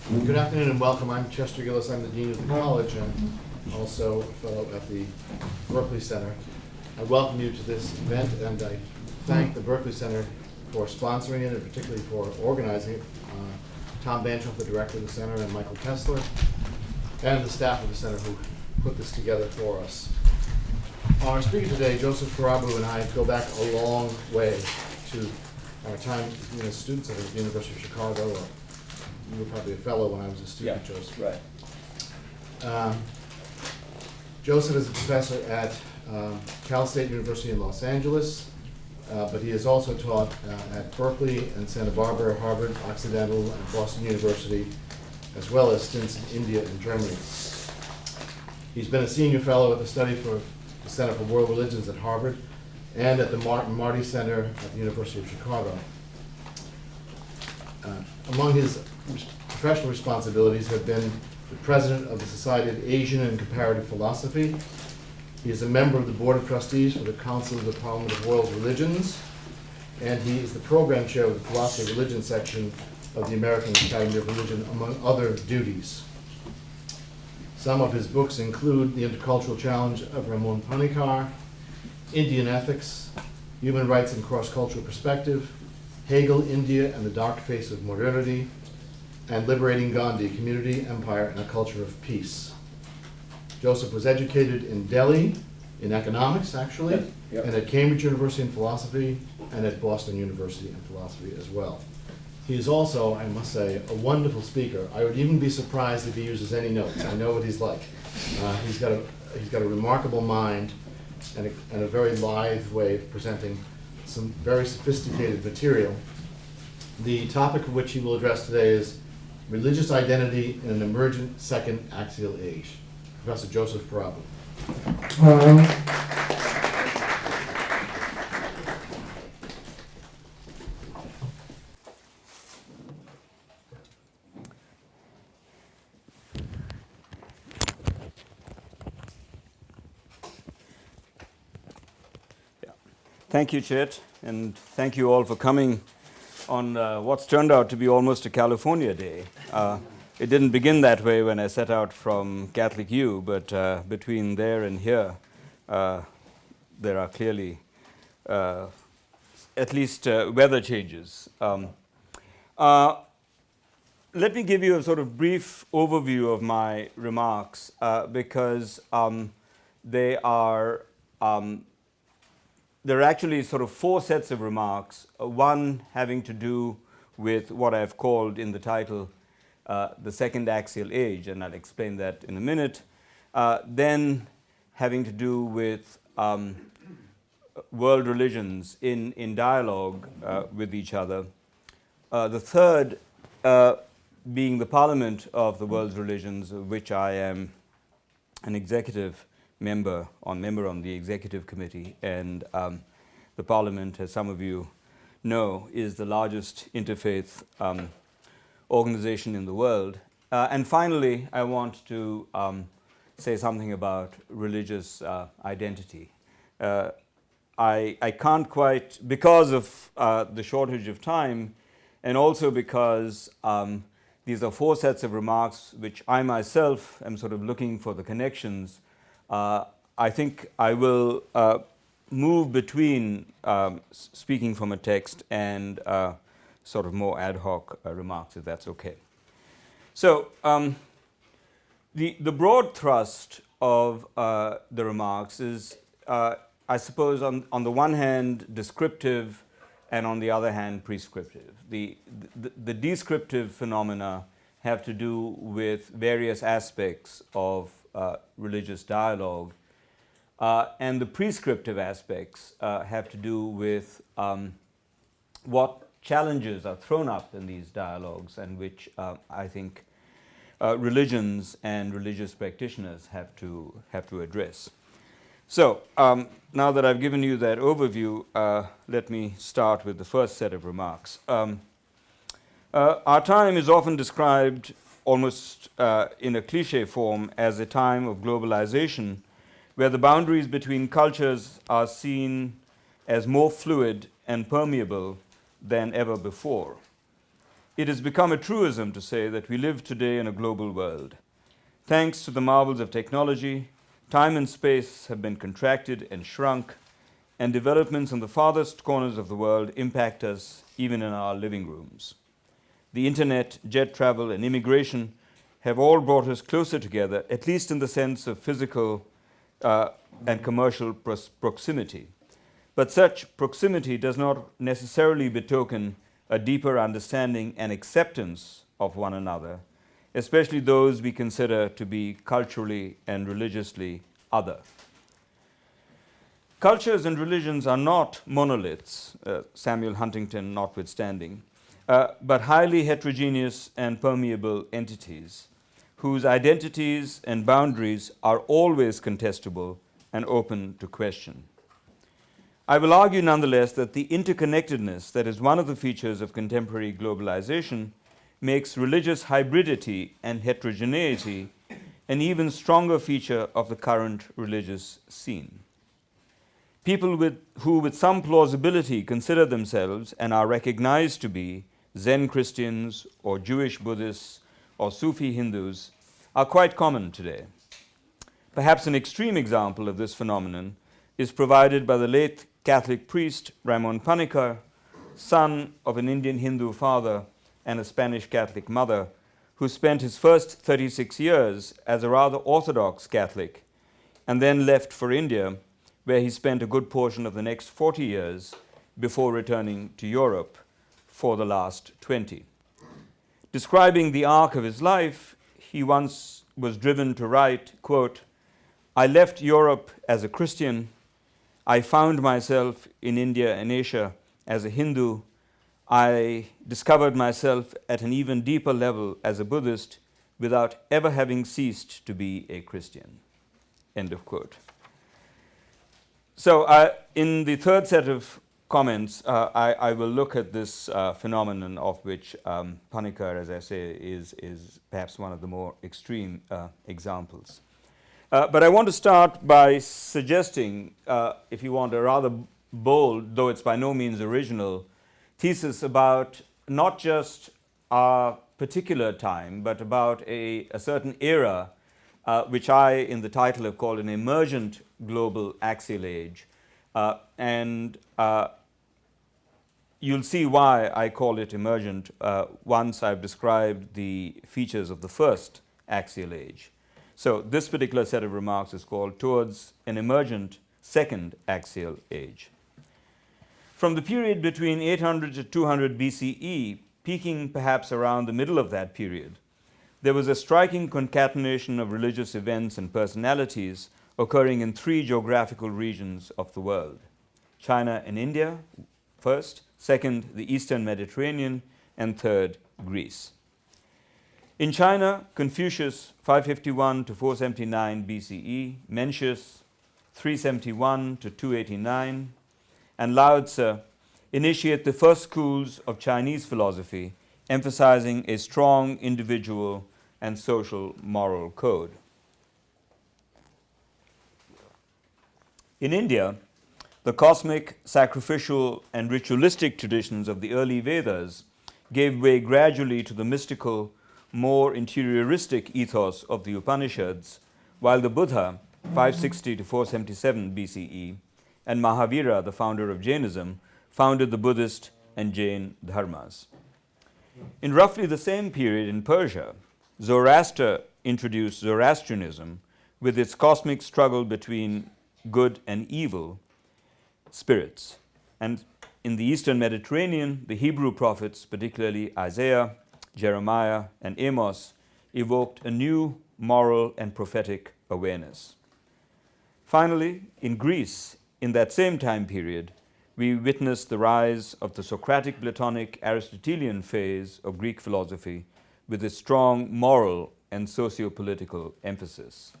Good afternoon and welcome. I'm Chester Gillis. I'm the Dean of the College and also a fellow at the Berkeley Center. I welcome you to this event and I thank the Berkeley Center for sponsoring it and particularly for organizing it. Tom Banchoff, the director of the center, and Michael Kessler, and the staff of the center who put this together for us. Our speaker today, Joseph Prabhu, and I go back a long way to our time as students at the University of Chicago. You were probably a fellow when I was a student, Yeah, Joseph. right. Joseph is a professor at Cal State University in Los Angeles, but he has also taught at Berkeley and Santa Barbara, Harvard, Occidental, and Boston University, as well as stints in India and Germany. He's been a senior fellow at the Study for the Center for World Religions at Harvard and at the Martin Marty Center at the University of Chicago. Among his professional responsibilities have been the president of the Society of Asian and Comparative Philosophy. He is a member of the Board of Trustees for the Council of the Parliament of World Religions, and he is the program chair of the Philosophy of Religion section of the American Academy of Religion, among other duties. Some of his books include The Intercultural Challenge of Ramon Panikar, Indian Ethics, Human Rights and Cross-Cultural Perspective, Hegel, India and the Dark Face of Modernity, and Liberating Gandhi, Community, Empire, and a Culture of Peace. Joseph was educated in Delhi, in economics actually, Yep. and at Cambridge University in philosophy, and at Boston University in philosophy as well. He is also, I must say, a wonderful speaker. I would even be surprised if he uses any notes. I know what he's like. He's got a remarkable mind and a very lithe way of presenting some very sophisticated material. The topic of which he will address today is religious identity in an emergent second axial age. Professor Joseph Prabhu. Thank you, Chet, and thank you all for coming on what's turned out to be almost a California day. It didn't begin that way when I set out from Catholic U, but between there and here, there are clearly at least weather changes. Let me give you a sort of brief overview of my remarks because there are actually sort of four sets of remarks, one having to do with what I've called in the title the Second Axial Age, and I'll explain that in a minute. Then having to do with world religions in dialogue with each other. The third being the Parliament of the World's Religions, of which I am an executive member on the executive committee, and the Parliament, as some of you know, is the largest interfaith organization in the world. And finally, I want to say something about religious identity. I can't quite, because of the shortage of time, and also because these are four sets of remarks which I myself am sort of looking for the connections. I think I will move between speaking from a text and sort of more ad hoc remarks, if that's okay. So the broad thrust of the remarks is, I suppose, on the one hand, descriptive, and on the other hand, prescriptive. The descriptive phenomena have to do with various aspects of religious dialogue, and the prescriptive aspects have to do with what challenges are thrown up in these dialogues, and which I think religions and religious practitioners have to address. So now that I've given you that overview, let me start with the first set of remarks. Our time is often described almost in a cliché form as a time of globalization, where the boundaries between cultures are seen as more fluid and permeable than ever before. it has become a truism to say that we live today in a global world. Thanks to the marvels of technology, time and space have been contracted and shrunk, and developments in the farthest corners of the world impact us even in our living rooms. The internet, jet travel, and immigration have all brought us closer together, at least in the sense of physical and commercial proximity. But such proximity does not necessarily betoken a deeper understanding and acceptance of one another, especially those we consider to be culturally and religiously other. Cultures and religions are not monoliths, Samuel Huntington notwithstanding, but highly heterogeneous and permeable entities whose identities and boundaries are always contestable and open to question. I will argue nonetheless that the interconnectedness that is one of the features of contemporary globalization makes religious hybridity and heterogeneity an even stronger feature of the current religious scene. People who with some plausibility consider themselves and are recognized to be Zen Christians or Jewish Buddhists or Sufi Hindus are quite common today. Perhaps an extreme example of this phenomenon is provided by the late Catholic priest Ramon Panikkar, son of an Indian Hindu father and a Spanish Catholic mother, who spent his first 36 years as a rather orthodox Catholic and then left for India, where he spent a good portion of the next 40 years before returning to Europe for the last 20. Describing the arc of his life, he once was driven to write, quote, "I left Europe as a Christian. I found myself in India and Asia as a Hindu. I discovered myself at an even deeper level as a Buddhist without ever having ceased to be a Christian." End of quote. So in the third set of comments, I will look at this phenomenon of which Panikkar, as I say, is perhaps one of the more extreme examples. But I want to start by suggesting, if you want, a rather bold, though it's by no means original, thesis about not just our particular time, but about a certain era, which I, in the title, have called an emergent global axial age. And you'll see why I call it emergent once I've described the features of the first axial age. So this particular set of remarks is called Towards an Emergent Second Axial Age. From the period between 800 to 200 BCE, peaking perhaps around the middle of that period, there was a striking concatenation of religious events and personalities occurring in three geographical regions of the world: China and India, first, second, the Eastern Mediterranean, and third, Greece. In China, Confucius, 551 to 479 BCE, Mencius, 371 to 289, and Lao Tzu initiate the first schools of Chinese philosophy, emphasizing a strong individual and social moral code. In India, the cosmic, sacrificial, and ritualistic traditions of the early Vedas gave way gradually to the mystical, more interioristic ethos of the Upanishads, while the Buddha, 560 to 477 BCE, and Mahavira, the founder of Jainism, founded the Buddhist and Jain dharmas. In roughly the same period in Persia, Zoroaster introduced Zoroastrianism with its cosmic struggle between good and evil spirits. And in the Eastern Mediterranean, the Hebrew prophets, particularly Isaiah, Jeremiah, and Amos, evoked a new moral and prophetic awareness. Finally, in Greece, in that same time period, we witnessed the rise of the Socratic, Platonic, Aristotelian phase of Greek philosophy with a strong moral and socio-political emphasis.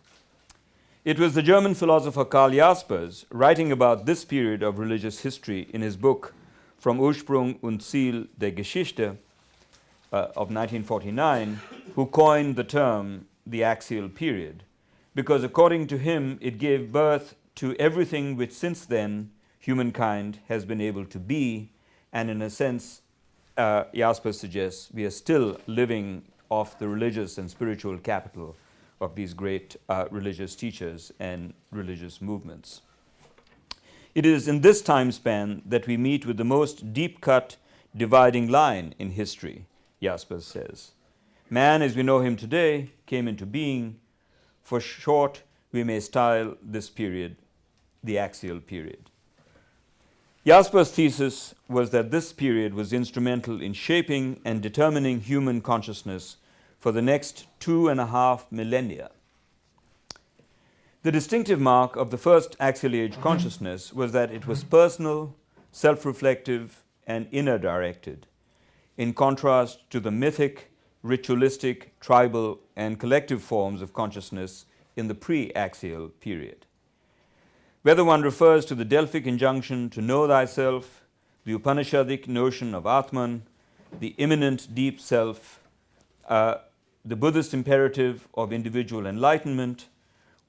It was the German philosopher Karl Jaspers, writing about this period of religious history in his book Vom Ursprung und Ziel der Geschichte of 1949, who coined the term the Axial Period, because according to him, it gave birth to everything which since then humankind has been able to be, and in a sense Jaspers suggests, we are still living off the religious and spiritual capital of these great religious teachers and religious movements. It is in this time span that we meet with the most deep-cut dividing line in history, Jaspers says. Man, as we know him today, came into being. For short, we may style this period the Axial Period. Jaspers' thesis was that this period was instrumental in shaping and determining human consciousness for the next 2.5 millennia. The distinctive mark of the First Axial Age consciousness was that it was personal, self-reflective, and inner-directed, in contrast to the mythic, ritualistic, tribal, and collective forms of consciousness in the pre-axial period. Whether one refers to the Delphic injunction to know thyself, the Upanishadic notion of Atman, the immanent deep self, the Buddhist imperative of individual enlightenment,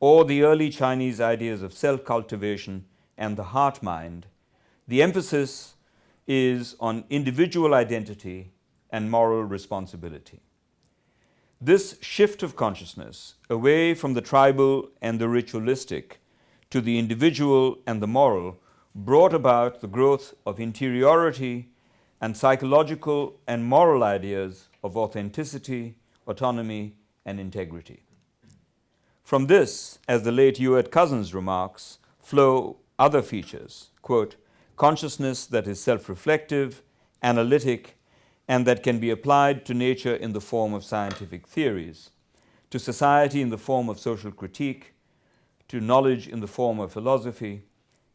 or the early Chinese ideas of self-cultivation and the heart-mind, the emphasis is on individual identity and moral responsibility. This shift of consciousness away from the tribal and the ritualistic to the individual and the moral brought about the growth of interiority and psychological and moral ideas of authenticity, autonomy, and integrity. From this, as the late Hewitt Cousins remarks, flow other features, quote, consciousness that is self-reflective, analytic, and that can be applied to nature in the form of scientific theories, to society in the form of social critique, to knowledge in the form of philosophy,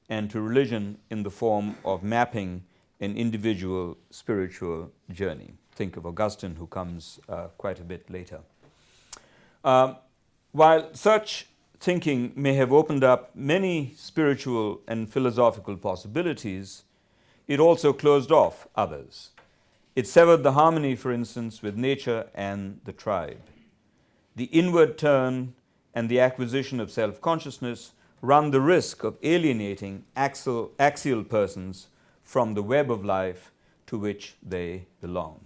and to religion in the form of mapping an individual spiritual journey. Think of Augustine, who comes quite a bit later. While such thinking may have opened up many spiritual and philosophical possibilities, it also closed off others. It severed the harmony, for instance, with nature and the tribe. The inward turn and the acquisition of self-consciousness run the risk of alienating axial persons from the web of life to which they belong.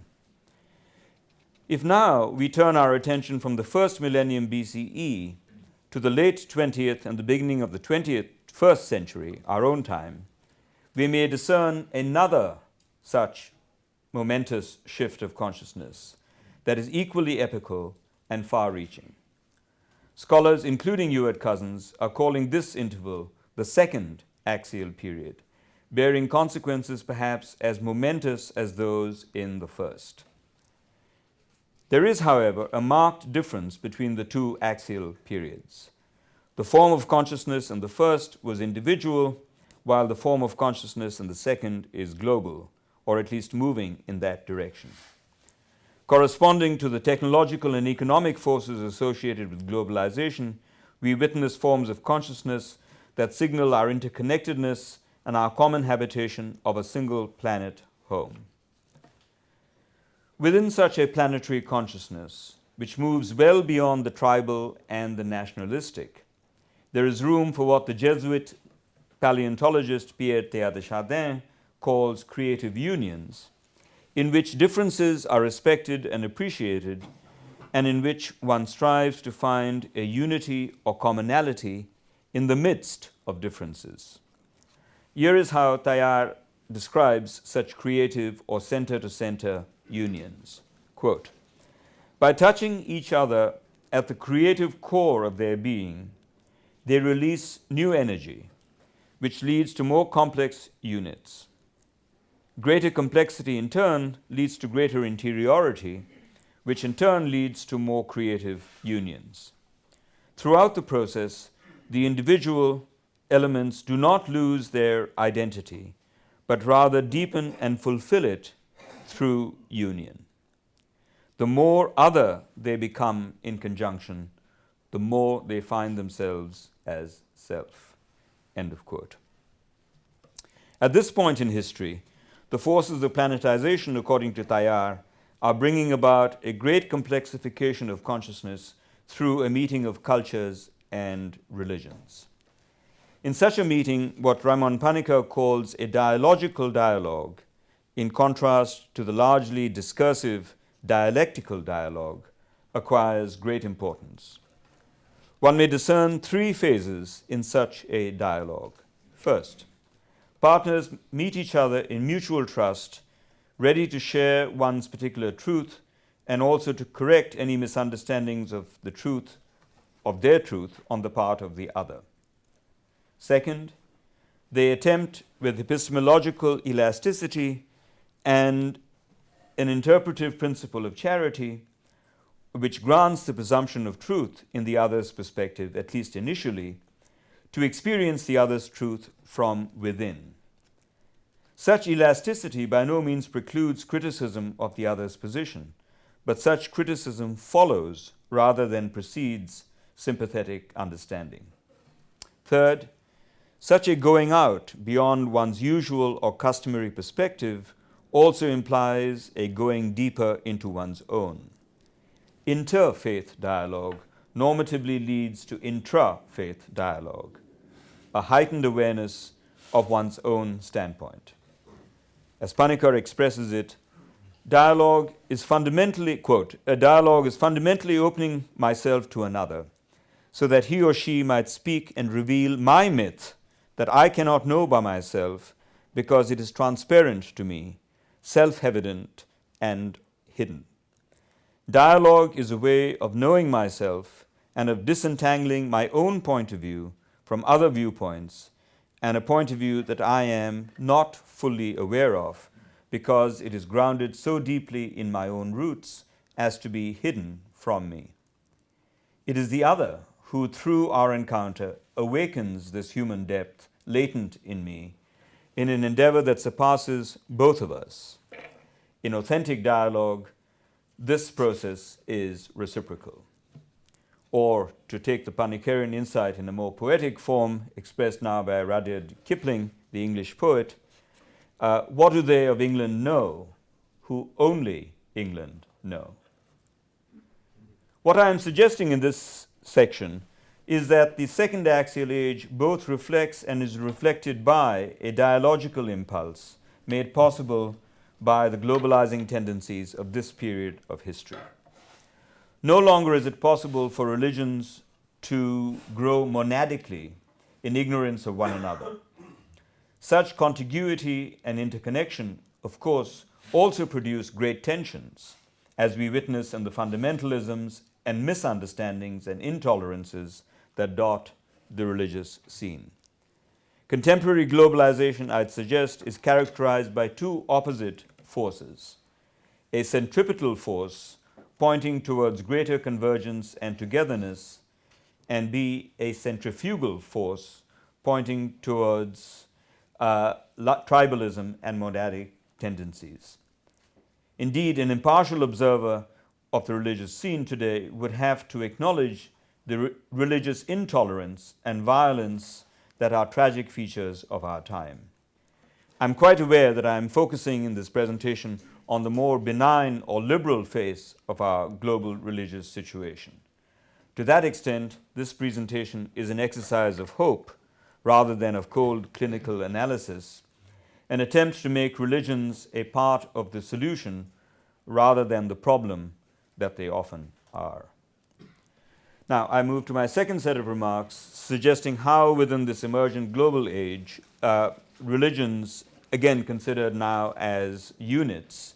If now we turn our attention from the first millennium BCE to the late 20th and the beginning of the 21st century, our own time, we may discern another such momentous shift of consciousness that is equally epical and far-reaching. Scholars, including Hewitt Cousins, are calling this interval the Second Axial Period, bearing consequences perhaps as momentous as those in the first. There is, however, a marked difference between the two axial periods. The form of consciousness in the first was individual, while the form of consciousness in the second is global, or at least moving in that direction. Corresponding to the technological and economic forces associated with globalization, we witness forms of consciousness that signal our interconnectedness and our common habitation of a single planet home. Within such a planetary consciousness, which moves well beyond the tribal and the nationalistic, there is room for what the Jesuit paleontologist Pierre Teilhard de Chardin calls creative unions, in which differences are respected and appreciated, and in which one strives to find a unity or commonality in the midst of differences. Here is how Teilhard describes such creative or center-to-center unions. Quote, by touching each other at the creative core of their being, they release new energy, which leads to more complex units. Greater complexity in turn leads to greater interiority, which in turn leads to more creative unions. Throughout the process, the individual elements do not lose their identity, but rather deepen and fulfill it through union. The more other they become in conjunction, the more they find themselves as self. End of quote. At this point in history, the forces of planetization, according to Teilhard, are bringing about a great complexification of consciousness through a meeting of cultures and religions. In such a meeting, what Ramon Panikar calls a dialogical dialogue in contrast to the largely discursive dialectical dialogue, acquires great importance. One may discern three phases in such a dialogue. First, partners meet each other in mutual trust, ready to share one's particular truth and also to correct any misunderstandings of the truth, of their truth, on the part of the other. Second, they attempt with epistemological elasticity and an interpretive principle of charity, which grants the presumption of truth in the other's perspective, at least initially, to experience the other's truth from within. Such elasticity by no means precludes criticism of the other's position, but such criticism follows rather than precedes sympathetic understanding. Third, such a going out beyond one's usual or customary perspective also implies a going deeper into one's own. Interfaith dialogue normatively leads to intra-faith dialogue, a heightened awareness of one's own standpoint. As Panikkar expresses it, dialogue is fundamentally, quote, a dialogue is fundamentally opening myself to another, so that he or she might speak and reveal my myth that I cannot know by myself because it is transparent to me, self-evident and hidden. Dialogue is a way of knowing myself and of disentangling my own point of view from other viewpoints, and a point of view that I am not fully aware of because it is grounded so deeply in my own roots as to be hidden from me. It is the other who, through our encounter, awakens this human depth latent in me in an endeavor that surpasses both of us. In authentic dialogue, this process is reciprocal. Or, to take the Panikkarian insight in a more poetic form, expressed now by Rudyard Kipling, the English poet, what do they of England know who only England know? What I am suggesting in this section is that the Second Axial Age both reflects and is reflected by a dialogical impulse made possible by the globalizing tendencies of this period of history. No longer is it possible for religions to grow monadically in ignorance of one another. Such contiguity and interconnection, of course, also produce great tensions, as we witness in the fundamentalisms and misunderstandings and intolerances that dot the religious scene. Contemporary globalization, I'd suggest, is characterized by two opposite forces: a centripetal force pointing towards greater convergence and togetherness, and B, a centrifugal force pointing towards tribalism and monadic tendencies. Indeed, an impartial observer of the religious scene today would have to acknowledge the religious intolerance and violence that are tragic features of our time. I'm quite aware that I am focusing in this presentation on the more benign or liberal face of our global religious situation. To that extent, this presentation is an exercise of hope rather than of cold clinical analysis, an attempt to make religions a part of the solution rather than the problem that they often are. Now, I move to my second set of remarks, suggesting how within this emergent global age, religions, again considered now as units,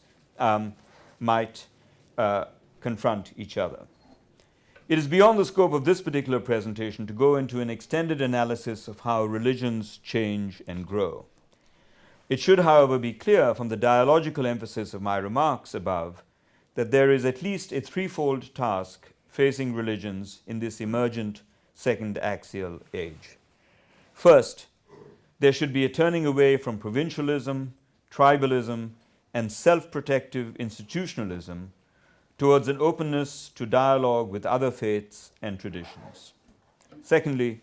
might confront each other. It is beyond the scope of this particular presentation to go into an extended analysis of how religions change and grow. It should, however, be clear from the dialogical emphasis of my remarks above that there is at least a threefold task facing religions in this emergent Second Axial Age. First, there should be a turning away from provincialism, tribalism, and self-protective institutionalism towards an openness to dialogue with other faiths and traditions. Secondly,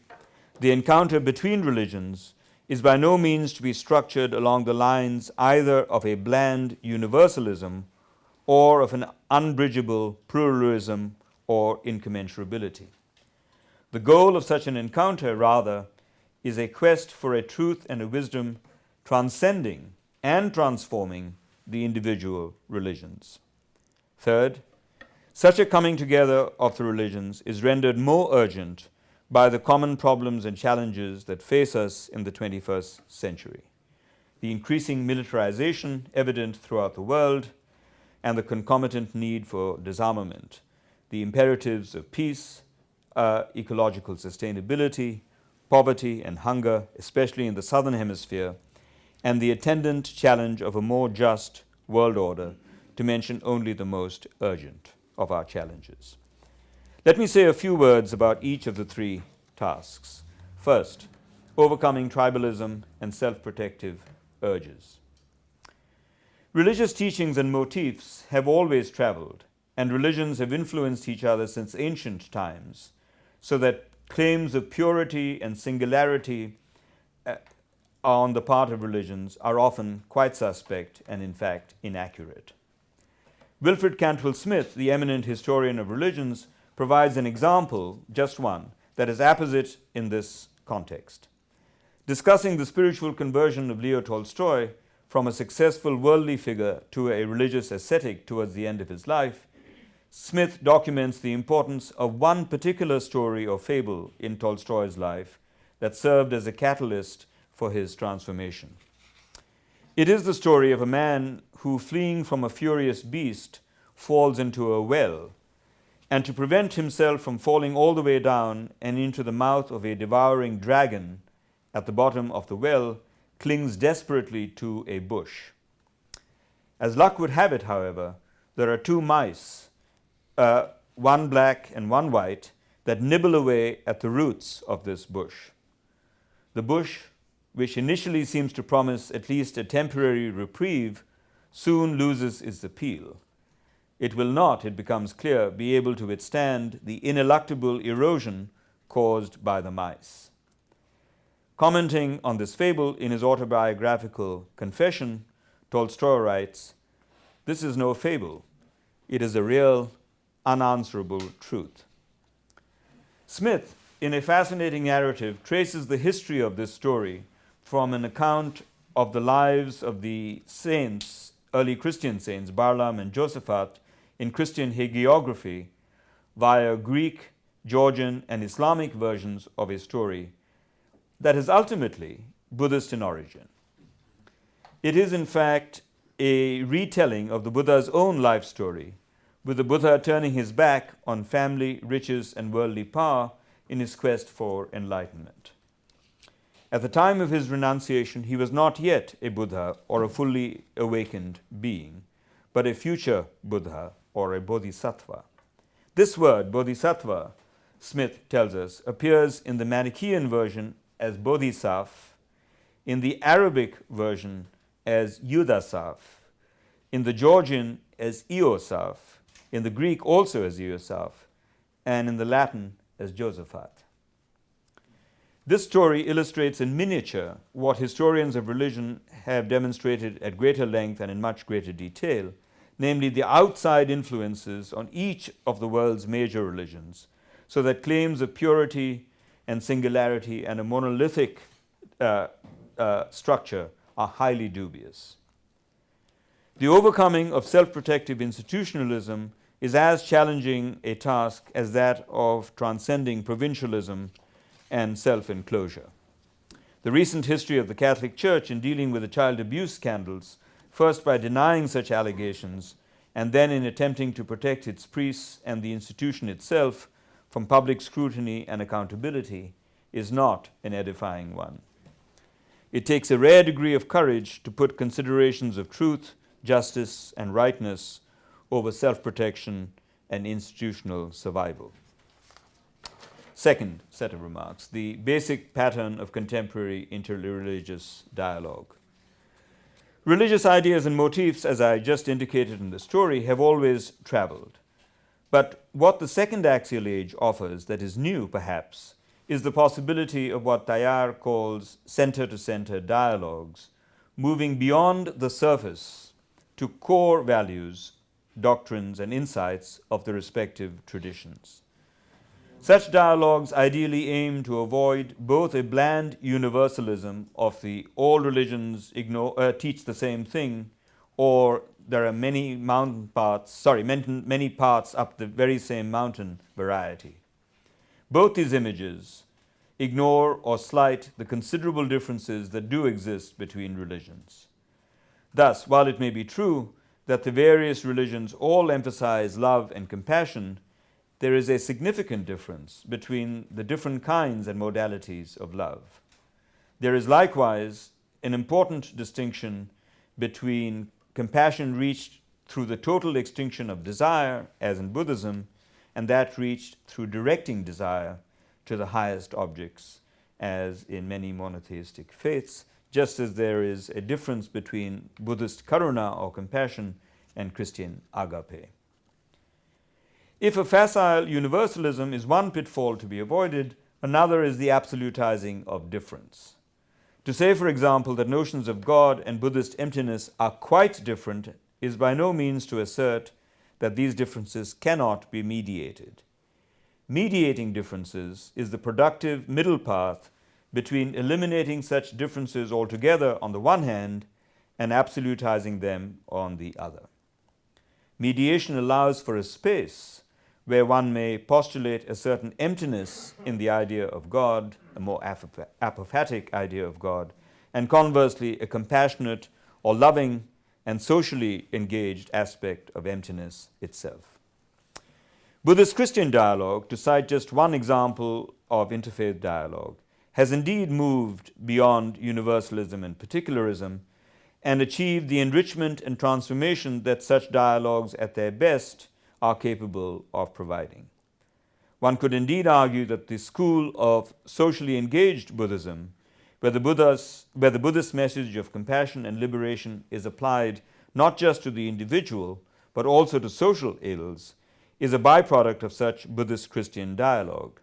the encounter between religions is by no means to be structured along the lines either of a bland universalism or of an unbridgeable pluralism or incommensurability. The goal of such an encounter, rather, is a quest for a truth and a wisdom transcending and transforming the individual religions. Third, such a coming together of the religions is rendered more urgent by the common problems and challenges that face us in the 21st century. The increasing militarization evident throughout the world and the concomitant need for disarmament, the imperatives of peace, ecological sustainability, poverty and hunger, especially in the southern hemisphere, and the attendant challenge of a more just world order, to mention only the most urgent of our challenges. Let me say a few words about each of the three tasks. First, overcoming tribalism and self-protective urges. Religious teachings and motifs have always traveled, and religions have influenced each other since ancient times, so that claims of purity and singularity on the part of religions are often quite suspect and, in fact, inaccurate. Wilfred Cantwell Smith, the eminent historian of religions, provides an example, just one, that is apposite in this context. Discussing the spiritual conversion of Leo Tolstoy from a successful worldly figure to a religious ascetic towards the end of his life, Smith documents the importance of one particular story or fable in Tolstoy's life that served as a catalyst for his transformation. It is the story of a man who, fleeing from a furious beast, falls into a well, and to prevent himself from falling all the way down and into the mouth of a devouring dragon at the bottom of the well, clings desperately to a bush. As luck would have it, however, there are two mice, one black and one white, that nibble away at the roots of this bush. The bush, which initially seems to promise at least a temporary reprieve, soon loses its appeal. It will not, it becomes clear, be able to withstand the ineluctable erosion caused by the mice. Commenting on this fable in his autobiographical Confession, Tolstoy writes, "This is no fable. It is a real, unanswerable truth." Smith, in a fascinating narrative, traces the history of this story from an account of the lives of the saints, early Christian saints, Barlaam and Josaphat, in Christian hagiography via Greek, Georgian, and Islamic versions of a story that is ultimately Buddhist in origin. It is, in fact, a retelling of the Buddha's own life story, with the Buddha turning his back on family, riches, and worldly power in his quest for enlightenment. At the time of his renunciation, he was not yet a Buddha or a fully awakened being, but a future Buddha or a bodhisattva. This word, bodhisattva, Smith tells us, appears in the Manichaean version as bodhisaf, in the Arabic version as Yudasaf, in the Georgian as Eosaf, in the Greek also as Eosaf, and in the Latin as Josaphat. This story illustrates in miniature what historians of religion have demonstrated at greater length and in much greater detail, namely the outside influences on each of the world's major religions, so that claims of purity and singularity and a monolithic structure are highly dubious. The overcoming of self-protective institutionalism is as challenging a task as that of transcending provincialism and self-enclosure. The recent history of the Catholic Church in dealing with the child abuse scandals, first by denying such allegations and then in attempting to protect its priests and the institution itself from public scrutiny and accountability, is not an edifying one. It takes a rare degree of courage to put considerations of truth, justice, and rightness over self-protection and institutional survival. Second set of remarks, the basic pattern of contemporary interreligious dialogue. Religious ideas and motifs, as I just indicated in the story, have always traveled. But what the Second Axial Age offers that is new, perhaps, is the possibility of what Teilhard calls center-to-center dialogues, moving beyond the surface to core values, doctrines, and insights of the respective traditions. Such dialogues ideally aim to avoid both a bland universalism of the all religions teach the same thing, or there are many many paths up the very same mountain variety. Both these images ignore or slight the considerable differences that do exist between religions. Thus, while it may be true that the various religions all emphasize love and compassion, there is a significant difference between the different kinds and modalities of love. There is likewise an important distinction between compassion reached through the total extinction of desire, as in Buddhism, and that reached through directing desire to the highest objects, as in many monotheistic faiths, just as there is a difference between Buddhist karuna or compassion and Christian agape. If a facile universalism is one pitfall to be avoided, another is the absolutizing of difference. To say, for example, that notions of God and Buddhist emptiness are quite different is by no means to assert that these differences cannot be mediated. Mediating differences is the productive middle path between eliminating such differences altogether on the one hand and absolutizing them on the other. Mediation allows for a space where one may postulate a certain emptiness in the idea of God, a more apophatic idea of God, and conversely a compassionate or loving and socially engaged aspect of emptiness itself. Buddhist-Christian dialogue, to cite just one example of interfaith dialogue, has indeed moved beyond universalism and particularism and achieved the enrichment and transformation that such dialogues at their best are capable of providing. One could indeed argue that the school of socially engaged Buddhism, where the Buddhist message of compassion and liberation is applied not just to the individual, but also to social ills, is a byproduct of such Buddhist-Christian dialogue.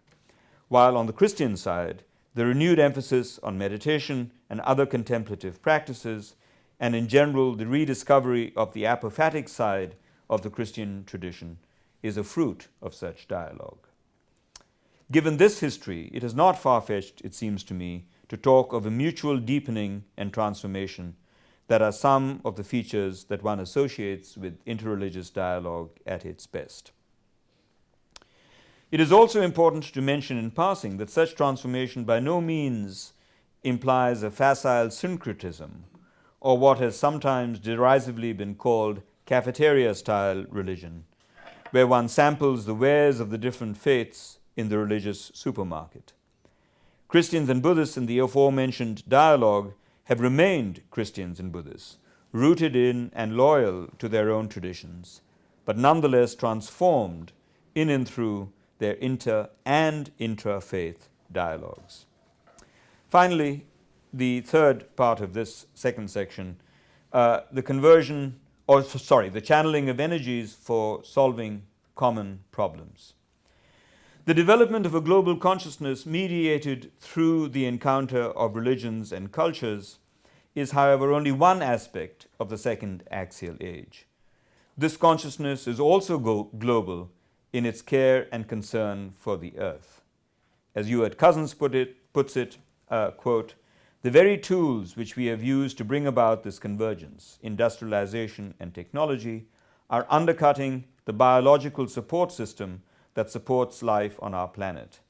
While on the Christian side, the renewed emphasis on meditation and other contemplative practices, and in general the rediscovery of the apophatic side of the Christian tradition, is a fruit of such dialogue. Given this history, it is not far-fetched, it seems to me, to talk of a mutual deepening and transformation that are some of the features that one associates with interreligious dialogue at its best. It is also important to mention in passing that such transformation by no means implies a facile syncretism, or what has sometimes derisively been called cafeteria-style religion, where one samples the wares of the different faiths in the religious supermarket. Christians and Buddhists in the aforementioned dialogue have remained Christians and Buddhists, rooted in and loyal to their own traditions, but nonetheless transformed in and through their inter- and intra-faith dialogues. Finally, the third part of this second section, the channeling of energies for solving common problems. The development of a global consciousness mediated through the encounter of religions and cultures is, however, only one aspect of the Second Axial Age. This consciousness is also global in its care and concern for the earth. As Ewart Cousins puts it, quote, "The very tools which we have used to bring about this convergence, industrialization and technology, are undercutting the biological support system that supports life on our planet.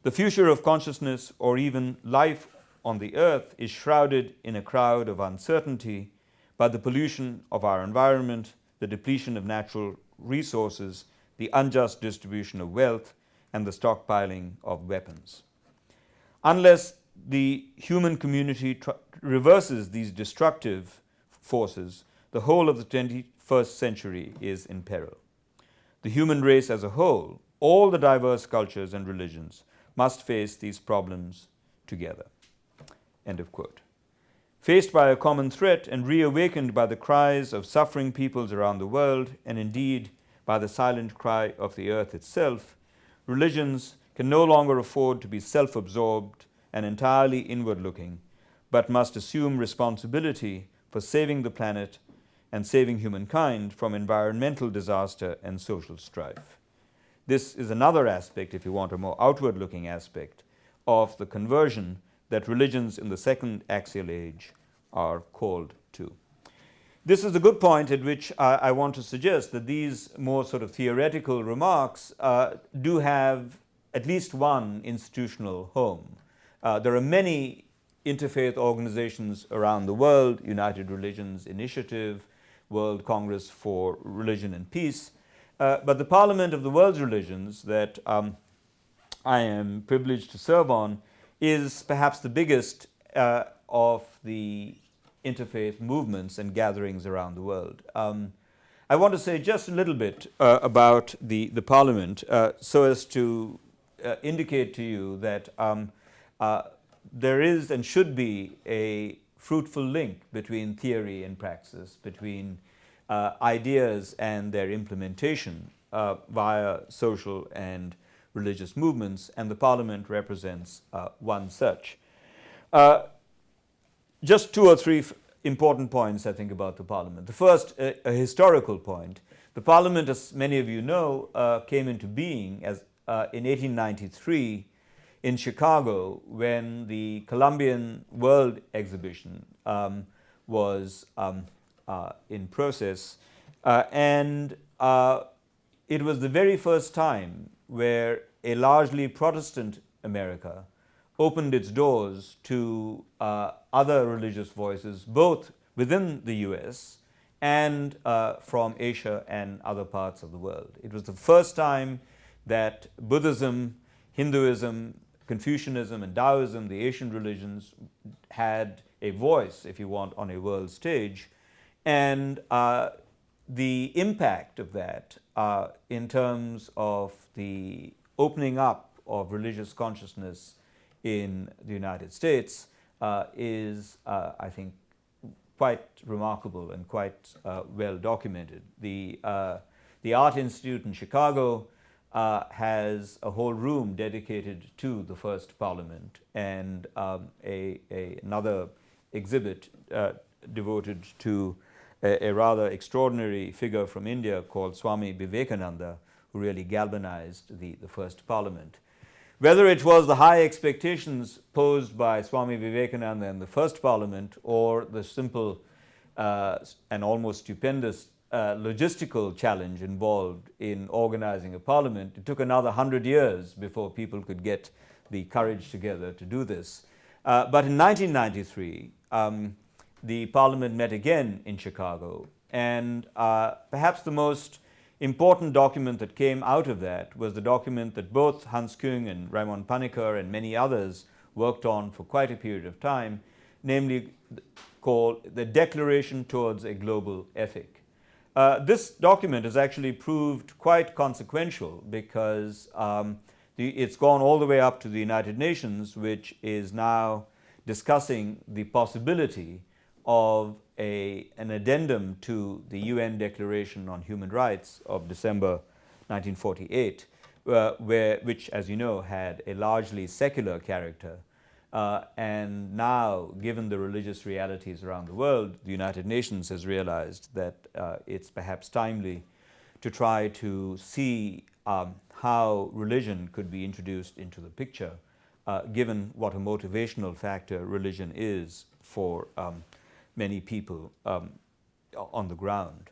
The future of consciousness, or even life on the earth, is shrouded in a crowd of uncertainty by the pollution of our environment, the depletion of natural resources, the unjust distribution of wealth, and the stockpiling of weapons. Unless the human community reverses these destructive forces, the whole of the 21st century is in peril. The human race as a whole, all the diverse cultures and religions, must face these problems together." End of quote. Faced by a common threat and reawakened by the cries of suffering peoples around the world, and indeed by the silent cry of the earth itself, religions can no longer afford to be self-absorbed and entirely inward-looking, but must assume responsibility for saving the planet and saving humankind from environmental disaster and social strife. This is another aspect, if you want a more outward-looking aspect, of the conversion that religions in the Second Axial Age are called to. this is a good point at which I want to suggest that these more sort of theoretical remarks do have at least one institutional home. There are many interfaith organizations around the world: United Religions Initiative, World Congress for Religion and Peace. But the Parliament of the World's Religions that I am privileged to serve on is perhaps the biggest of the interfaith movements and gatherings around the world. I want to say just a little bit about the Parliament so as to indicate to you that there is and should be a fruitful link between theory and praxis, between ideas and their implementation via social and religious movements, and the Parliament represents one such. Just two or three important points, I think, about the Parliament. The first, a historical point. The Parliament, as many of you know, came into being as in 1893 in Chicago, when the Columbian World Exhibition was in process, and it was the very first time where a largely Protestant America opened its doors to other religious voices, both within the US and from Asia and other parts of the world. It was the first time that Buddhism, Hinduism, Confucianism, and Taoism, the Asian religions, had a voice, if you want, on a world stage. And the impact of that in terms of the opening up of religious consciousness in the United States is, I think, quite remarkable and quite well documented. The Art Institute in Chicago has a whole room dedicated to the first Parliament, and another exhibit devoted to a rather extraordinary figure from India called Swami Vivekananda, who really galvanized the first Parliament. Whether it was the high expectations posed by Swami Vivekananda in the first Parliament, or the simple and almost stupendous logistical challenge involved in organizing a Parliament, it took another 100 years before people could get the courage together to do this. But in 1993, the Parliament met again in Chicago, and perhaps the most important document that came out of that was the document that both Hans Küng and Raimond Panikkar and many others worked on for quite a period of time, namely called the Declaration Towards a Global Ethic. This document has actually proved quite consequential because it's gone all the way up to the United Nations, which is now discussing the possibility of an addendum to the UN Declaration on Human Rights of December 1948, which, as you know, had a largely secular character. And now, given the religious realities around the world, the United Nations has realized that it's perhaps timely to try to see how religion could be introduced into the picture, given what a motivational factor religion is for many people on the ground.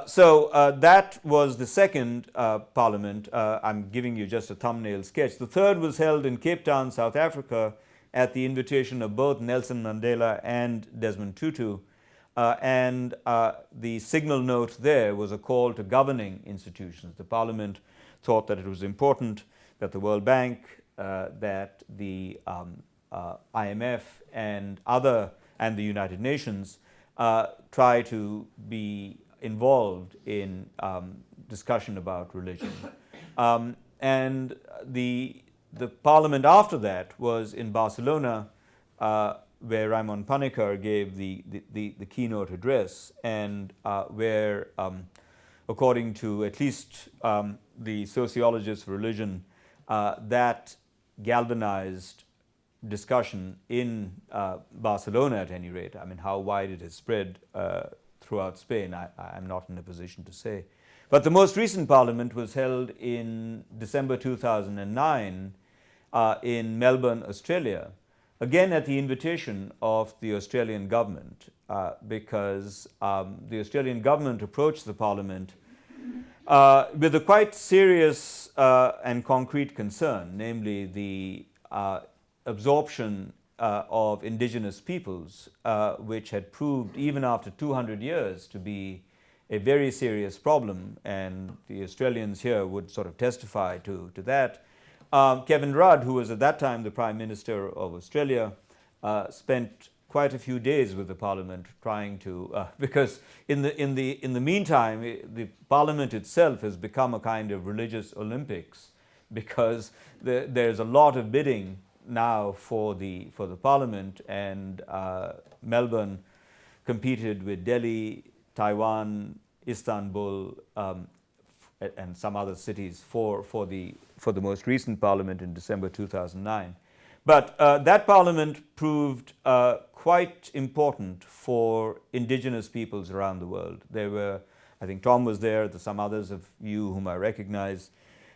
So that was the second Parliament. I'm giving you just a thumbnail sketch. The third was held in Cape Town, South Africa, at the invitation of both Nelson Mandela and Desmond Tutu. And the signal note there was a call to governing institutions. The Parliament thought that it was important that the World Bank, that the IMF and the United Nations try to be involved in discussion about religion. And the Parliament after that was in Barcelona, where Raimond Panikkar gave the keynote address, and where, according to at least the sociologists of religion, that galvanized discussion in Barcelona, at any rate. I mean, how wide it has spread throughout Spain, I'm not in a position to say. But the most recent Parliament was held in December 2009 in Melbourne, Australia, again at the invitation of the Australian government, because the Australian government approached the Parliament with a quite serious and concrete concern, namely the absorption of indigenous peoples, which had proved even after 200 years to be a very serious problem, and the Australians here would sort of testify to that. Kevin Rudd, who was at that time the Prime Minister of Australia, spent quite a few days with the Parliament trying to, because in the meantime, the Parliament itself has become a kind of religious Olympics, because there's a lot of bidding now for the Parliament, and Melbourne competed with Delhi, Taiwan, Istanbul, and some other cities for the most recent Parliament in December 2009. But that Parliament proved quite important for indigenous peoples around the world. There were, I think Tom was there, there's some others of you whom I recognize,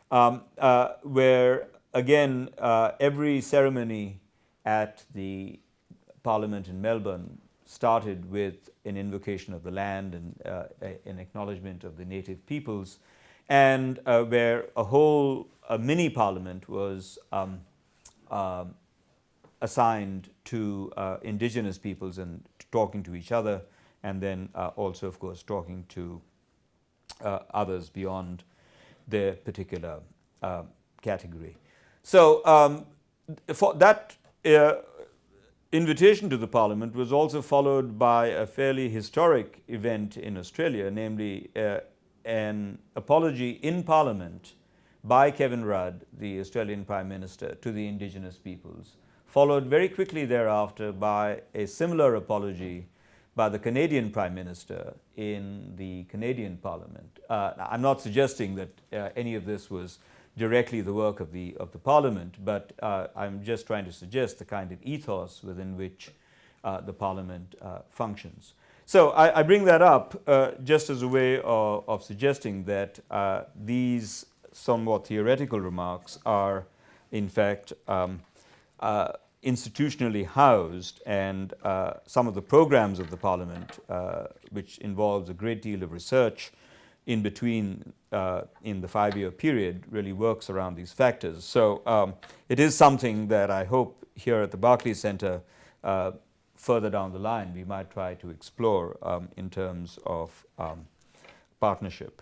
where again every ceremony at the Parliament in Melbourne started with an invocation of the land and an acknowledgement of the native peoples, and where a mini parliament was assigned to indigenous peoples and talking to each other, and then also, of course, talking to others beyond their particular category. So for that invitation to the Parliament was also followed by a fairly historic event in Australia, namely an apology in Parliament by Kevin Rudd, the Australian Prime Minister, to the indigenous peoples, followed very quickly thereafter by a similar apology by the Canadian Prime Minister in the Canadian Parliament. I'm not suggesting that any of this was directly the work of the Parliament, but I'm just trying to suggest the kind of ethos within which the Parliament functions. So I bring that up just as a way of suggesting that these somewhat theoretical remarks are in fact institutionally housed, and some of the programs of the Parliament, which involves a great deal of research in between in the 5-year period, really works around these factors. So it is something that I hope here at the Barclay Center further down the line we might try to explore in terms of partnership.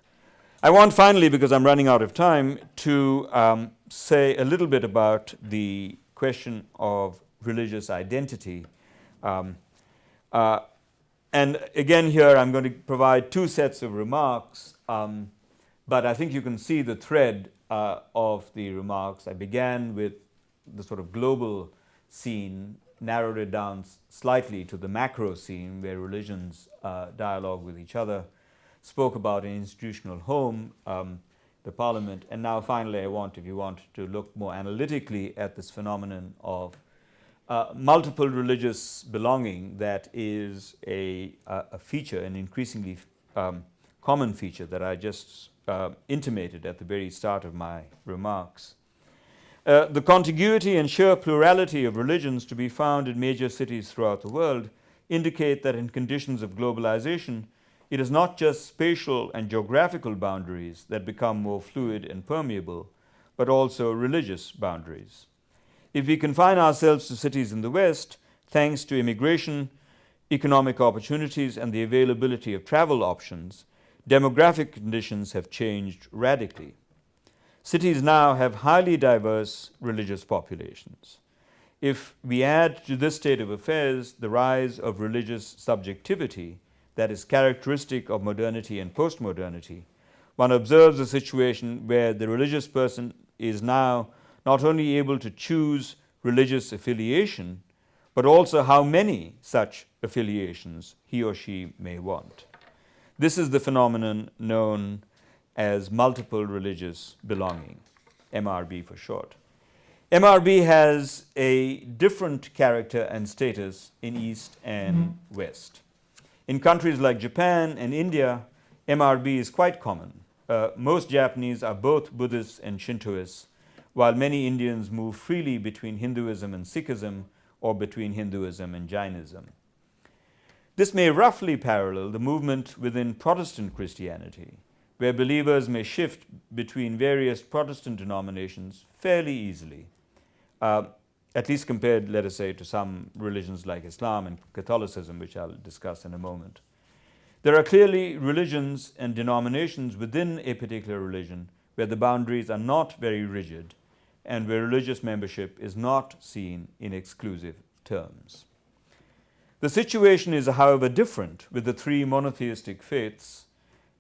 I want finally, because I'm running out of time, to say a little bit about the question of religious identity. And again here I'm going to provide two sets of remarks, but I think you can see the thread of the remarks. I began with the sort of global scene, narrowed it down slightly to the macro scene where religions dialogue with each other, spoke about an institutional home, the Parliament, and now finally I want, if you want, to look more analytically at this phenomenon of multiple religious belonging that is a feature, an increasingly common feature that I just intimated at the very start of my remarks. The contiguity and sheer plurality of religions to be found in major cities throughout the world indicate that in conditions of globalization, it is not just spatial and geographical boundaries that become more fluid and permeable, but also religious boundaries. If we confine ourselves to cities in the West, thanks to immigration, economic opportunities, and the availability of travel options, demographic conditions have changed radically. Cities now have highly diverse religious populations. If we add to this state of affairs the rise of religious subjectivity that is characteristic of modernity and postmodernity, one observes a situation where the religious person is now not only able to choose religious affiliation, but also how many such affiliations he or she may want. This is the phenomenon known as multiple religious belonging, MRB for short. MRB has a different character and status in East and West. In countries like Japan and India, MRB is quite common. Most Japanese are both Buddhists and Shintoists, while many Indians move freely between Hinduism and Sikhism, or between Hinduism and Jainism. This may roughly parallel the movement within Protestant Christianity, where believers may shift between various Protestant denominations fairly easily, at least compared, let us say, to some religions like Islam and Catholicism, which I'll discuss in a moment. There are clearly religions and denominations within a particular religion where the boundaries are not very rigid and where religious membership is not seen in exclusive terms. The situation is, however, different with the three monotheistic faiths,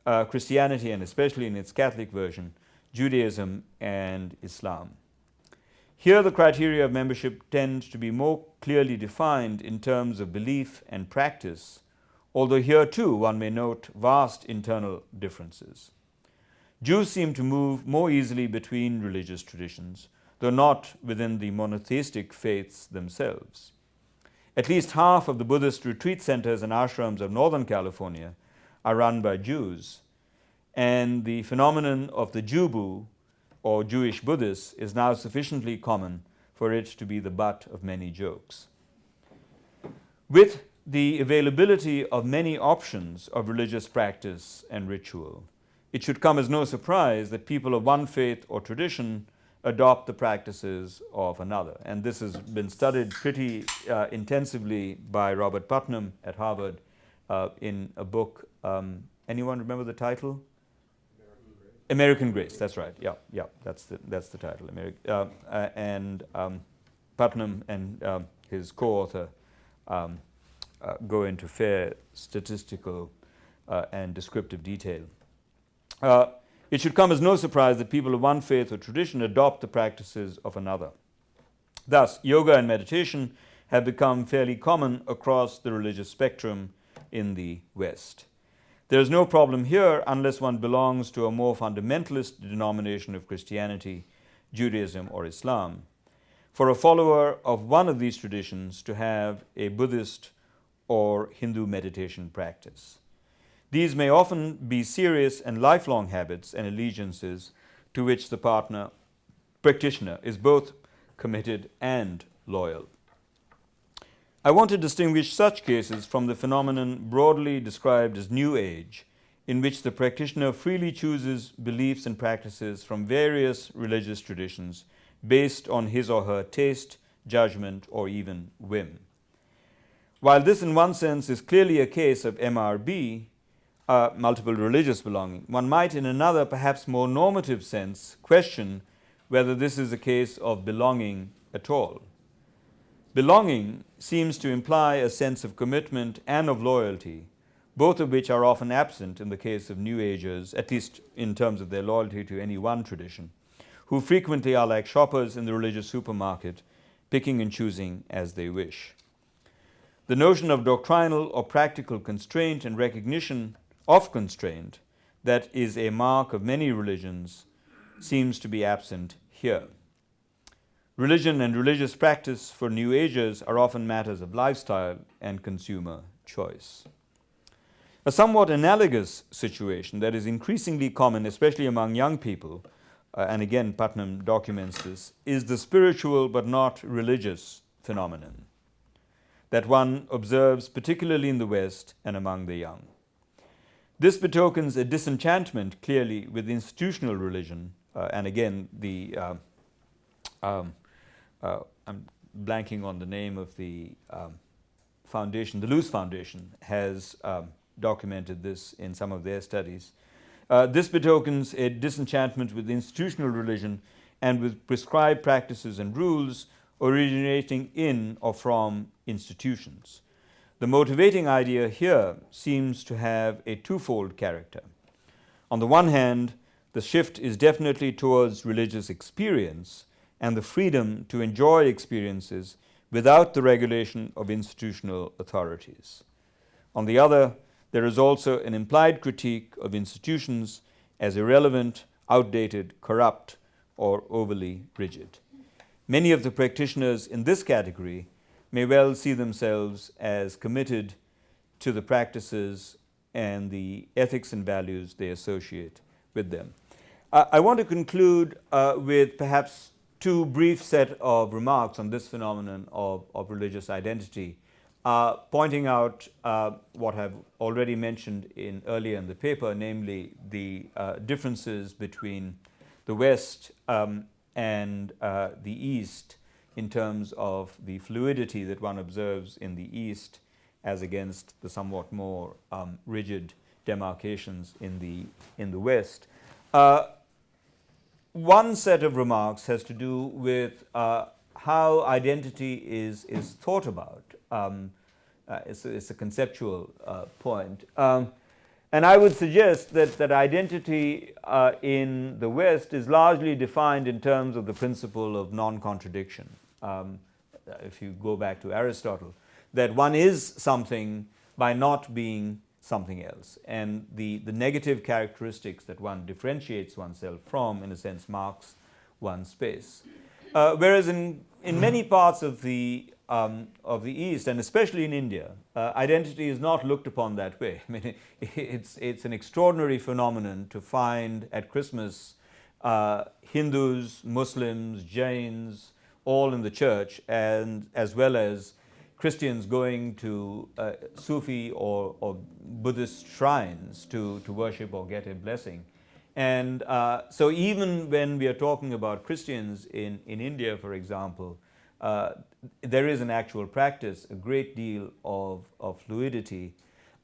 Christianity, and especially in its Catholic version, Judaism and Islam. Here, the criteria of membership tend to be more clearly defined in terms of belief and practice, although here too one may note vast internal differences. Jews seem to move more easily between religious traditions, though not within the monotheistic faiths themselves. At least half of the Buddhist retreat centers and ashrams of Northern California are run by Jews, and the phenomenon of the Jubu, or Jewish Buddhists, is now sufficiently common for it to be the butt of many jokes. With the availability of many options of religious practice and ritual, it should come as no surprise that people of one faith or tradition adopt the practices of another. And this has been studied pretty intensively by Robert Putnam at Harvard in a book. Anyone remember the title? American Grace. That's right. Yeah. That's the title. And Putnam and his co-author go into fair statistical and descriptive detail. It should come as no surprise that people of one faith or tradition adopt the practices of another. Thus, yoga and meditation have become fairly common across the religious spectrum in the West. There is no problem here unless one belongs to a more fundamentalist denomination of Christianity, Judaism, or Islam. For a follower of one of these traditions to have a Buddhist or Hindu meditation practice. These may often be serious and lifelong habits and allegiances to which the practitioner is both committed and loyal. I want to distinguish such cases from the phenomenon broadly described as New Age, in which the practitioner freely chooses beliefs and practices from various religious traditions based on his or her taste, judgment, or even whim. While this in one sense is clearly a case of MRB, multiple religious belonging, one might in another, perhaps more normative sense, question whether this is a case of belonging at all. Belonging seems to imply a sense of commitment and of loyalty, both of which are often absent in the case of New Agers, at least in terms of their loyalty to any one tradition, who frequently are like shoppers in the religious supermarket, picking and choosing as they wish. The notion of doctrinal or practical constraint and recognition of constraint that is a mark of many religions seems to be absent here. Religion and religious practice for New Agers are often matters of lifestyle and consumer choice. A somewhat analogous situation that is increasingly common, especially among young people, and again Putnam documents this, is the spiritual but not religious phenomenon that one observes particularly in the West and among the young. This betokens a disenchantment clearly with institutional religion, and again I'm blanking on the name of the foundation. The Luce Foundation has documented this in some of their studies. This betokens a disenchantment with institutional religion and with prescribed practices and rules originating in or from institutions. The motivating idea here seems to have a twofold character. On the one hand, the shift is definitely towards religious experience and the freedom to enjoy experiences without the regulation of institutional authorities. On the other, there is also an implied critique of institutions as irrelevant, outdated, corrupt, or overly rigid. Many of the practitioners in this category may well see themselves as committed to the practices and the ethics and values they associate with them. I want to conclude with perhaps two brief set of remarks on this phenomenon of religious identity, pointing out what I've already mentioned earlier in the paper, namely the differences between the West and the East in terms of the fluidity that one observes in the East as against the somewhat more rigid demarcations in the West. One set of remarks has to do with how identity is thought about. It's a conceptual point. And I would suggest that identity in the West is largely defined in terms of the principle of non-contradiction. If you go back to Aristotle, that one is something by not being something else. And the negative characteristics that one differentiates oneself from, in a sense, marks one's space. Whereas in many parts of the East, and especially in India, identity is not looked upon that way. I mean, it's an extraordinary phenomenon to find at Christmas Hindus, Muslims, Jains, all in the church, and as well as Christians going to Sufi or Buddhist shrines to worship or get a blessing. And so even when we are talking about Christians in India, for example, there is an actual practice, a great deal of fluidity,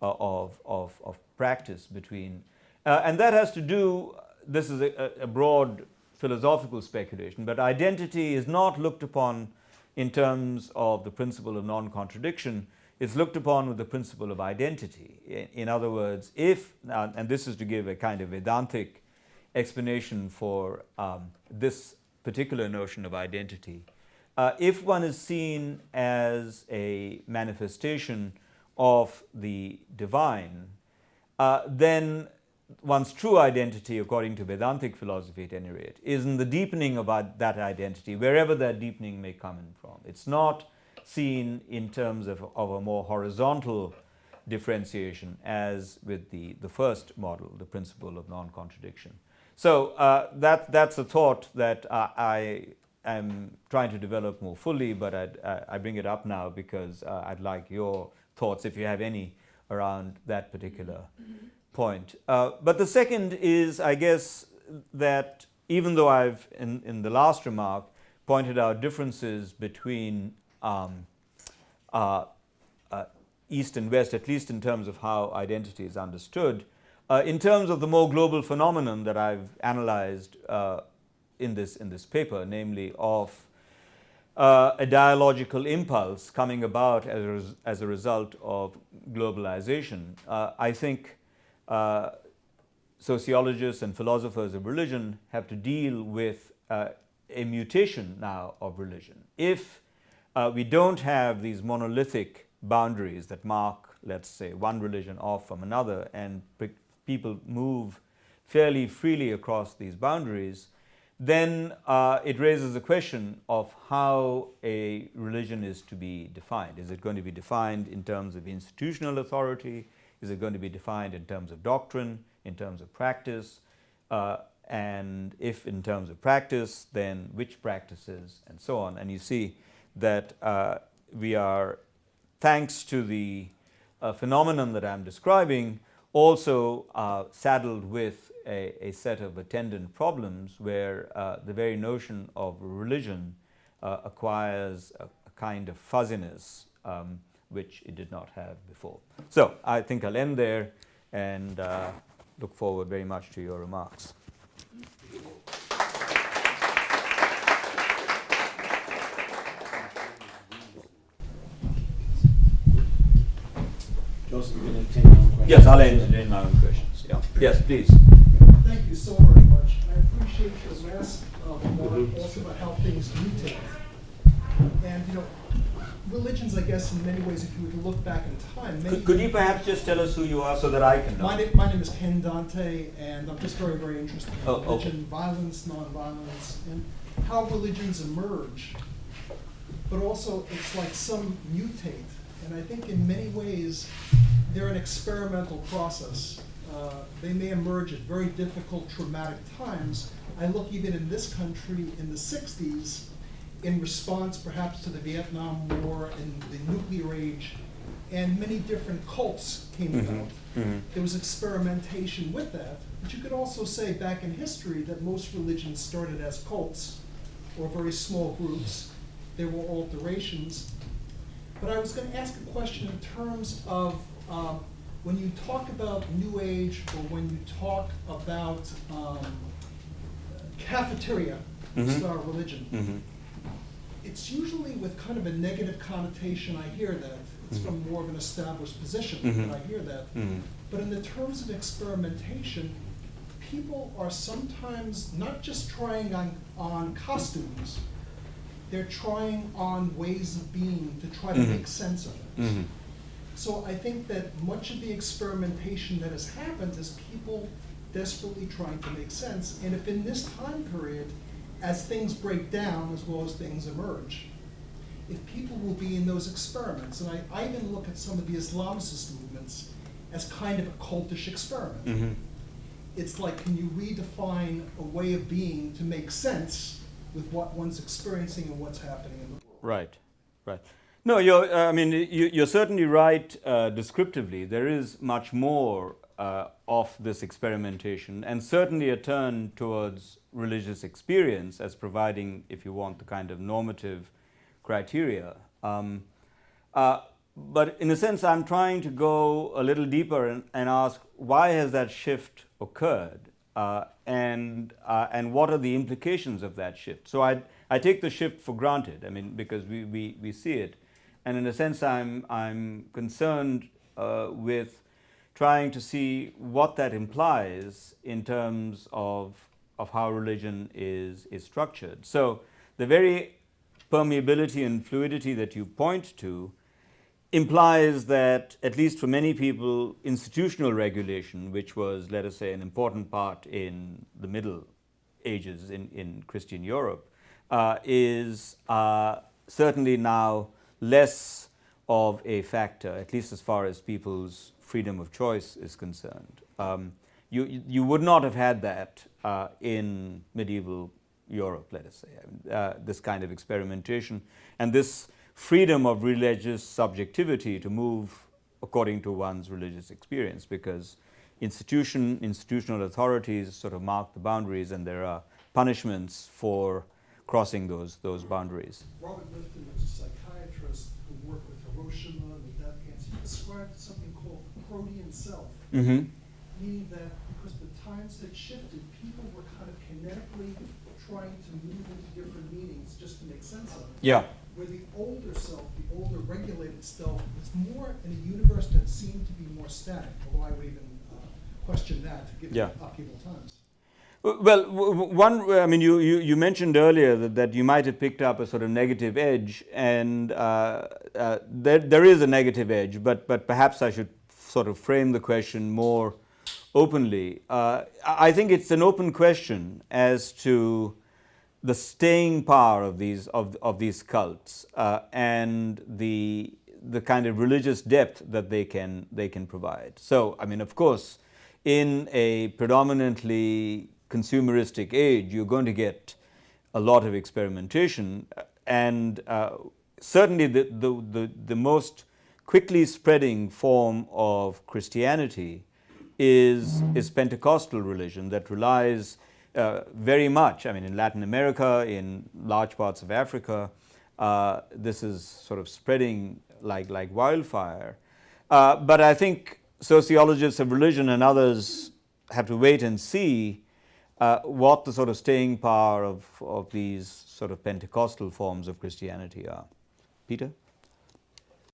of practice between. And that has to do, this is a broad philosophical speculation, but identity is not looked upon in terms of the principle of non-contradiction. It's looked upon with the principle of identity. In other words, if, and this is to give a kind of Vedantic explanation for this particular notion of identity, if one is seen as a manifestation of the divine, then one's true identity, according to Vedantic philosophy at any rate, is in the deepening of that identity, wherever that deepening may come in from. It's not seen in terms of a more horizontal differentiation as with the first model, the principle of non-contradiction. So that's a thought that I am trying to develop more fully, but I bring it up now because I'd like your thoughts, if you have any, around that particular point. But the second is, I guess, that even though I've, in the last remark, pointed out differences between East and West, at least in terms of how identity is understood, in terms of the more global phenomenon that I've analyzed in this paper, namely of a dialogical impulse coming about as a result of globalization, I think sociologists and philosophers of religion have to deal with a mutation now of religion. If we don't have these monolithic boundaries that mark, let's say, one religion off from another, and people move fairly freely across these boundaries, then it raises the question of how a religion is to be defined. Is it going to be defined in terms of institutional authority? Is it going to be defined in terms of doctrine, in terms of practice? And if in terms of practice, then which practices, and so on. And you see that we are, thanks to the phenomenon that I'm describing, also saddled with a set of attendant problems where the very notion of religion acquires a kind of fuzziness which it did not have before. So I think I'll end there and look forward very much to your remarks. Joseph, you're going to take your own questions? Yes, I'll entertain my own questions. Yeah. Yes, please. Thank you so very much. I appreciate your last remark also about how things mutate. And, you know, religions, I guess, in many ways, if you were to look back in time, Could you perhaps just tell us who you are so that I can know? My name is Ken Dante, and I'm just very, very interested in religion, okay. violence, nonviolence, and how religions emerge. But also, it's like some mutate. And I think in many ways, they're an experimental process. they may emerge at very difficult, traumatic times. I look even in this country in the 60s, in response perhaps to the Vietnam War and the nuclear age, and many different cults came about. There was experimentation with that, but you could also say back in history that most religions started as cults or very small groups. There were alterations. But I was going to ask a question in terms of when you talk about New Age or when you talk about cafeteria style religion, it's usually with kind of a negative connotation. I hear that. It's from more of an established position that I hear that. But in the terms of experimentation, people are sometimes not just trying on costumes, they're trying on ways of being to try to make sense of it. So I think that much of the experimentation that has happened is people desperately trying to make sense. And if in this time period, as things break down as well as things emerge, if people will be in those experiments, and I even look at some of the Islamicist movements as kind of a cultish experiment. It's like, can you redefine a way of being to make sense with what one's experiencing and what's happening in the world? Right, right. No, you're certainly right descriptively. There is much more of this experimentation, and certainly a turn towards religious experience as providing, if you want, the kind of normative criteria. But in a sense, I'm trying to go a little deeper and ask, why has that shift occurred? And what are the implications of that shift? So I take the shift for granted, I mean, because we see it. And in a sense, I'm concerned with trying to see what that implies in terms of how religion is structured. So the very permeability and fluidity that you point to implies that, at least for many people, institutional regulation, which was, let us say, an important part in the Middle Ages in Christian Europe, is certainly now less of a factor, at least as far as people's freedom of choice is concerned. You would not have had that in medieval Europe, let us say, this kind of experimentation and this freedom of religious subjectivity to move according to one's religious experience, because institutional authorities sort of mark the boundaries, and there are punishments for crossing those boundaries. Robert Lifton was a psychiatrist who worked with Hiroshima and the death camps. He described something called protean self, meaning that because the times had shifted, people were kind of kinetically trying to move into different meanings just to make sense of it. Yeah. Where the older self, the older regulated self, was more in a universe that seemed to be more static, although I would even question that to give upheaval times. Well, I mean, you mentioned earlier that you might have picked up a sort of negative edge, and there is a negative edge, but perhaps I should sort of frame the question more openly. I think it's an open question as to the staying power of these cults and the kind of religious depth that they can provide. So, I mean, of course, in a predominantly consumeristic age, you're going to get a lot of experimentation, and certainly the most quickly spreading form of Christianity is Pentecostal religion that relies very much, I mean, in Latin America, in large parts of Africa, this is sort of spreading like wildfire. But I think sociologists of religion and others have to wait and see what the sort of staying power of these sort of Pentecostal forms of Christianity are. Peter?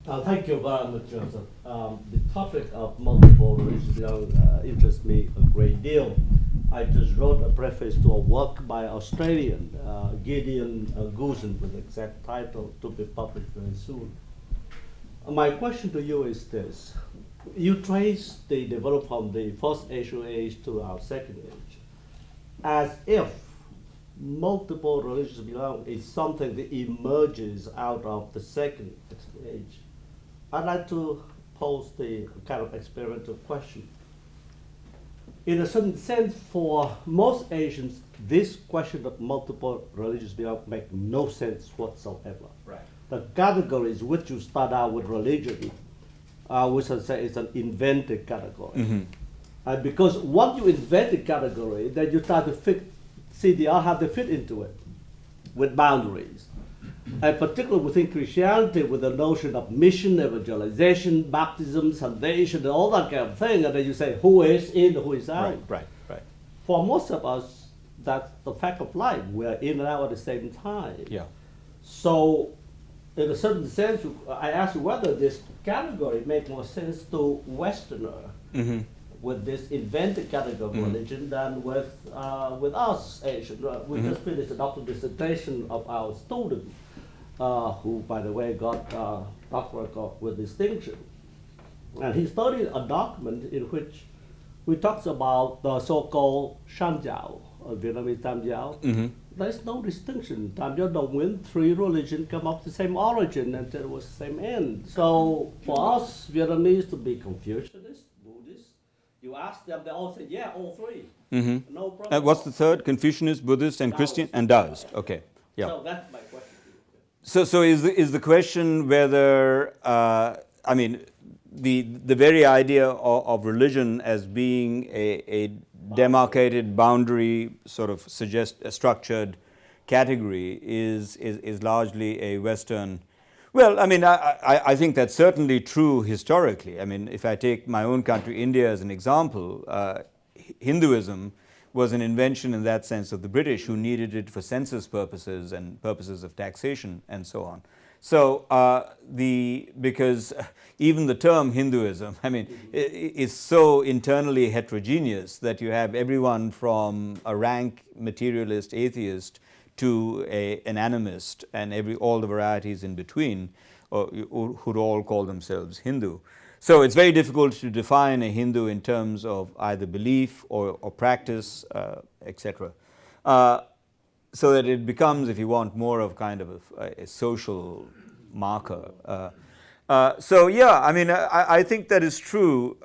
Thank you very much, Joseph. The topic of multiple religions interests me a great deal. I just wrote a preface to a work by Australian Gideon Goosen with the exact title to be published very soon. My question to you is this. You trace the development from the First Axial Age to our Second Age, as if multiple religious belonging is something that emerges out of the Second Axial Age. I'd like to pose the kind of experimental question. in a certain sense, for most Asians, this question of multiple religious beliefs make no sense whatsoever. Right. The categories which you start out with religion, which I say is an invented category. And because once you invent a category, then you start to see the other how they fit into it with boundaries. And particularly within Christianity, with the notion of mission, evangelization, baptism, salvation, and all that kind of thing, and then you say who is in, who is out. Right. For most of us, that's the fact of life. We're in and out at the same time. Yeah. So, in a certain sense, I ask you whether this category makes more sense to Westerner with this invented category of religion than with us Asian. We just finished a doctoral dissertation of our student, who, by the way, got doctorate with distinction. And he studied a document in which we talks about the so-called Shanjiao, or Vietnamese Tamjiao. There's no distinction. Tamjiao don't win. Three religions come up the same origin and it was the same end. So for us Vietnamese to be Confucianist, Buddhist, you ask them, they all say, yeah, all three. No problem. And what's the third? Confucianist, Buddhist, and Christian, and Taoist. Okay. Yeah. So that's my question to you. So is the question whether I mean the very idea of religion as being a demarcated boundary, sort of suggest a structured category, is largely a Western. Well, I mean, I think that's certainly true historically. I mean, if I take my own country, India, as an example, Hinduism was an invention in that sense of the British, who needed it for census purposes and purposes of taxation and so on. So because even the term Hinduism, I mean, is so internally heterogeneous that you have everyone from a rank materialist atheist to an animist, and all the varieties in between, who'd all call themselves Hindu. So it's very difficult to define a Hindu in terms of either belief or practice, etc. So that it becomes, if you want, more of kind of a social marker. So yeah, I mean, I think that is true.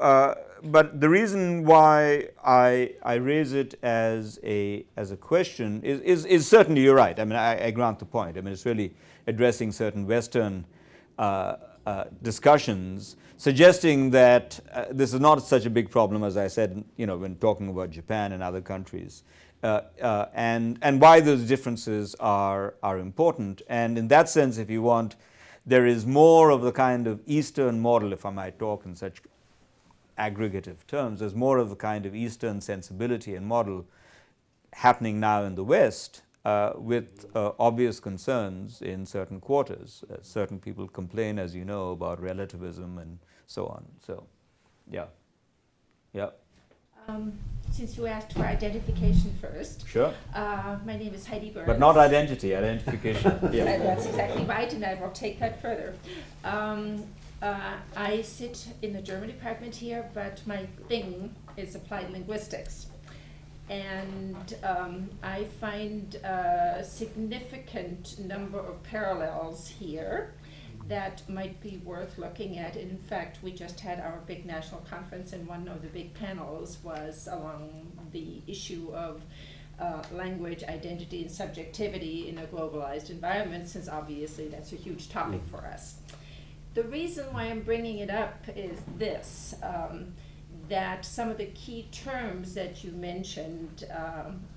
But the reason why I raise it as a question is certainly, you're right. I mean, I grant the point. I mean, it's really addressing certain Western discussions, suggesting that this is not such a big problem, as I said, when talking about Japan and other countries, and why those differences are important. And in that sense, if you want, there is more of the kind of Eastern model, if I might talk in such aggregative terms. There's more of the kind of Eastern sensibility and model happening now in the West, with obvious concerns in certain quarters. Certain people complain, as you know, about relativism and so on. So, yeah. Since you asked for identification first. Sure. My name is Heidi Burns. But not identity, identification. Yeah. That's exactly right, and I will take that further. I sit in the German department here, but my thing is applied linguistics. And I find a significant number of parallels here that might be worth looking at. In fact, we just had our big national conference, and one of the big panels was along the issue of language, identity, and subjectivity in a globalized environment, since obviously that's a huge topic for us. The reason why I'm bringing it up is this, that some of the key terms that you mentioned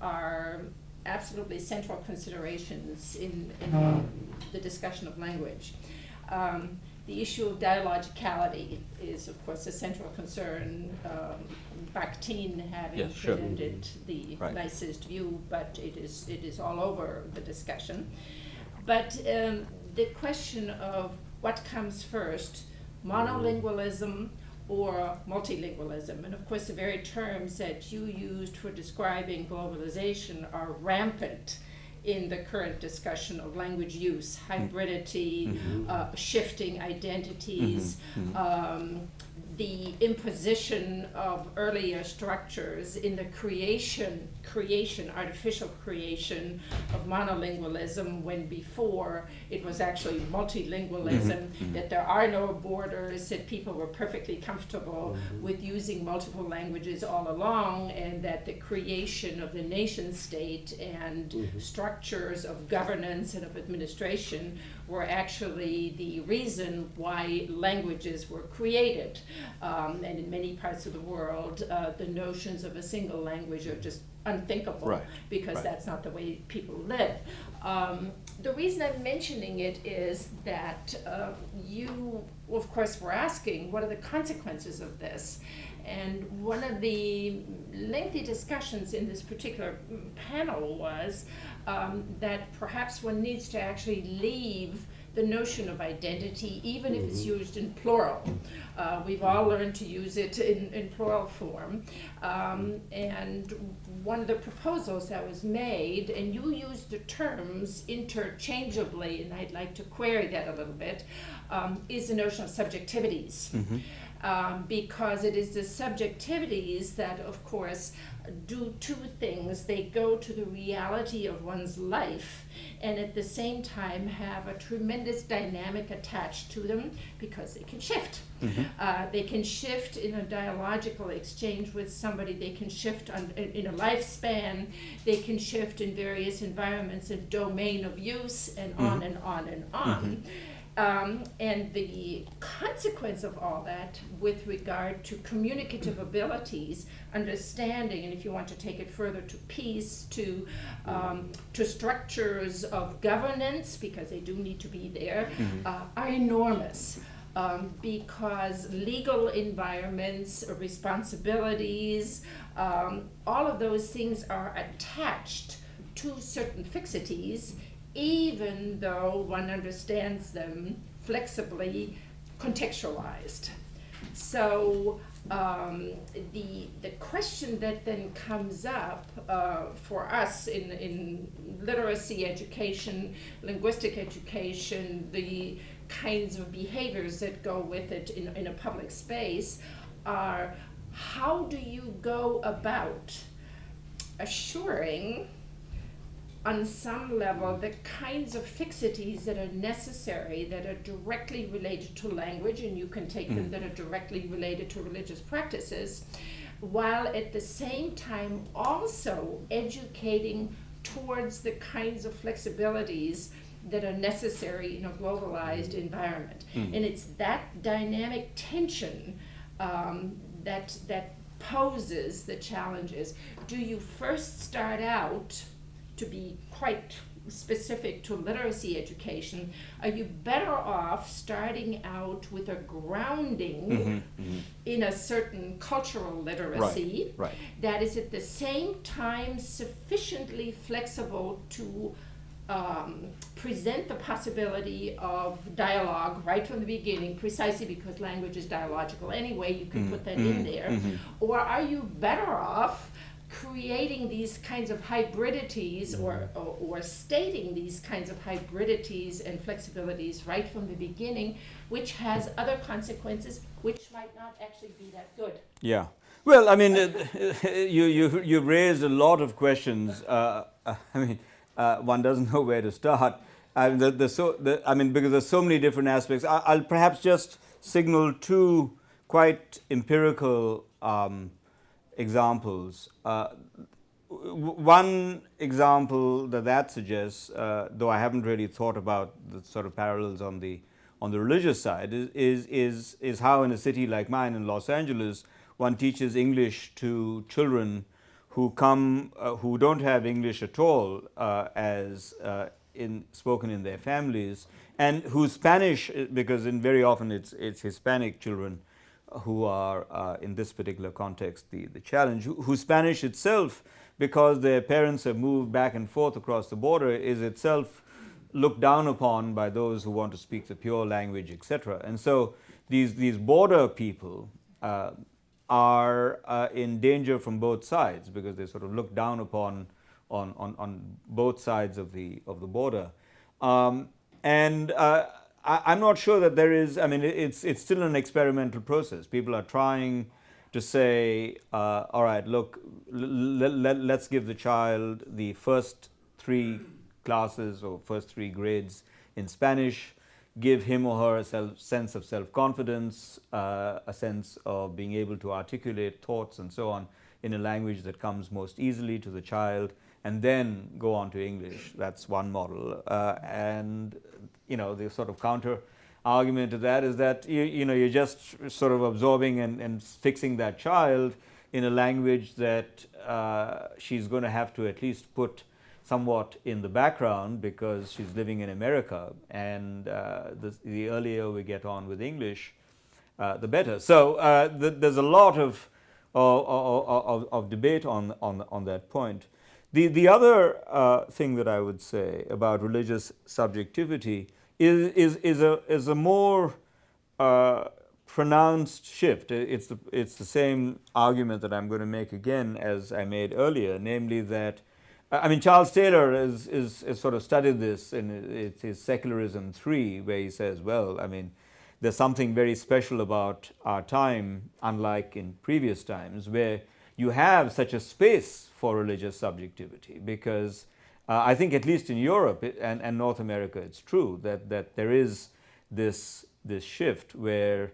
are absolutely central considerations in the discussion of language. The issue of dialogicality is, of course, a central concern. Bakhtin having presented the nicest view, but it is all over the discussion. But the question of what comes first, monolingualism or multilingualism, and of course the very terms that you used for describing globalization are rampant in the current discussion of language use, hybridity, shifting identities, the imposition of earlier structures in the creation, artificial creation of monolingualism, when before it was actually multilingualism, that there are no borders, that people were perfectly comfortable with using multiple languages all along, and that the creation of the nation state and structures of governance and of administration were actually the reason why languages were created. And in many parts of the world, the notions of a single language are just unthinkable, because that's not the way people live. The reason I'm mentioning it is that you, of course, were asking what are the consequences of this. And one of the lengthy discussions in this particular panel was that perhaps one needs to actually leave the notion of identity, even if it's used in plural. We've all learned to use it in plural form. And one of the proposals that was made, and you used the terms interchangeably, and I'd like to query that a little bit, is the notion of subjectivities. Because it is the subjectivities that, of course, do two things. They go to the reality of one's life, and at the same time have a tremendous dynamic attached to them, because they can shift. They can shift in a dialogical exchange with somebody. They can shift in a lifespan. They can shift in various environments and domain of use, and on and on and on. And the consequence of all that with regard to communicative abilities, understanding, and if you want to take it further, to peace, to structures of governance, because they do need to be there, are enormous. Because legal environments, responsibilities, all of those things are attached to certain fixities, even though one understands them flexibly contextualized. So the question that then comes up for us in literacy education, linguistic education, the kinds of behaviors that go with it in a public space are, how do you go about assuring on some level the kinds of fixities that are necessary, that are directly related to language, and you can take them that are directly related to religious practices, while at the same time also educating towards the kinds of flexibilities that are necessary in a globalized environment. And it's that dynamic tension that poses the challenges. Do you first start out, to be quite specific to literacy education, are you better off starting out with a grounding in a certain cultural literacy that is at the same time sufficiently flexible to present the possibility of dialogue right from the beginning, precisely because language is dialogical anyway, you can put that in there? Or are you better off creating these kinds of hybridities, or stating these kinds of hybridities and flexibilities right from the beginning, which has other consequences which might not actually be that good? Yeah. Well, I mean, you raised a lot of questions. One doesn't know where to start. Because there's so many different aspects. I'll perhaps just signal two quite empirical examples. One example that suggests, though I haven't really thought about the sort of parallels on the religious side, is how in a city like mine in Los Angeles, one teaches English to children who don't have English at all as spoken in their families, and whose Spanish, because very often it's Hispanic children who are in this particular context the challenge, whose Spanish itself, because their parents have moved back and forth across the border, is itself looked down upon by those who want to speak the pure language, etc. And so these border people are in danger from both sides, because they sort of look down upon on both sides of the border. I'm not sure that there is. I mean, it's still an experimental process. People are trying to say, all right, look, let's give the child the first 3 classes or first 3 grades in Spanish, give him or her a sense of self-confidence, a sense of being able to articulate thoughts and so on in a language that comes most easily to the child, and then go on to English. That's one model. And the sort of counter argument to that is that you're just sort of absorbing and fixing that child in a language that she's going to have to at least put somewhat in the background because she's living in America, and the earlier we get on with English, the better. So there's a lot of debate on that point. The other thing that I would say about religious subjectivity is a more pronounced shift. It's the same argument that I'm going to make again as I made earlier, namely that Charles Taylor is sort of studied this in his Secularism 3, where he says, well, there's something very special about our time, unlike in previous times, where you have such a space for religious subjectivity, because I think at least in Europe and North America it's true that there is this shift where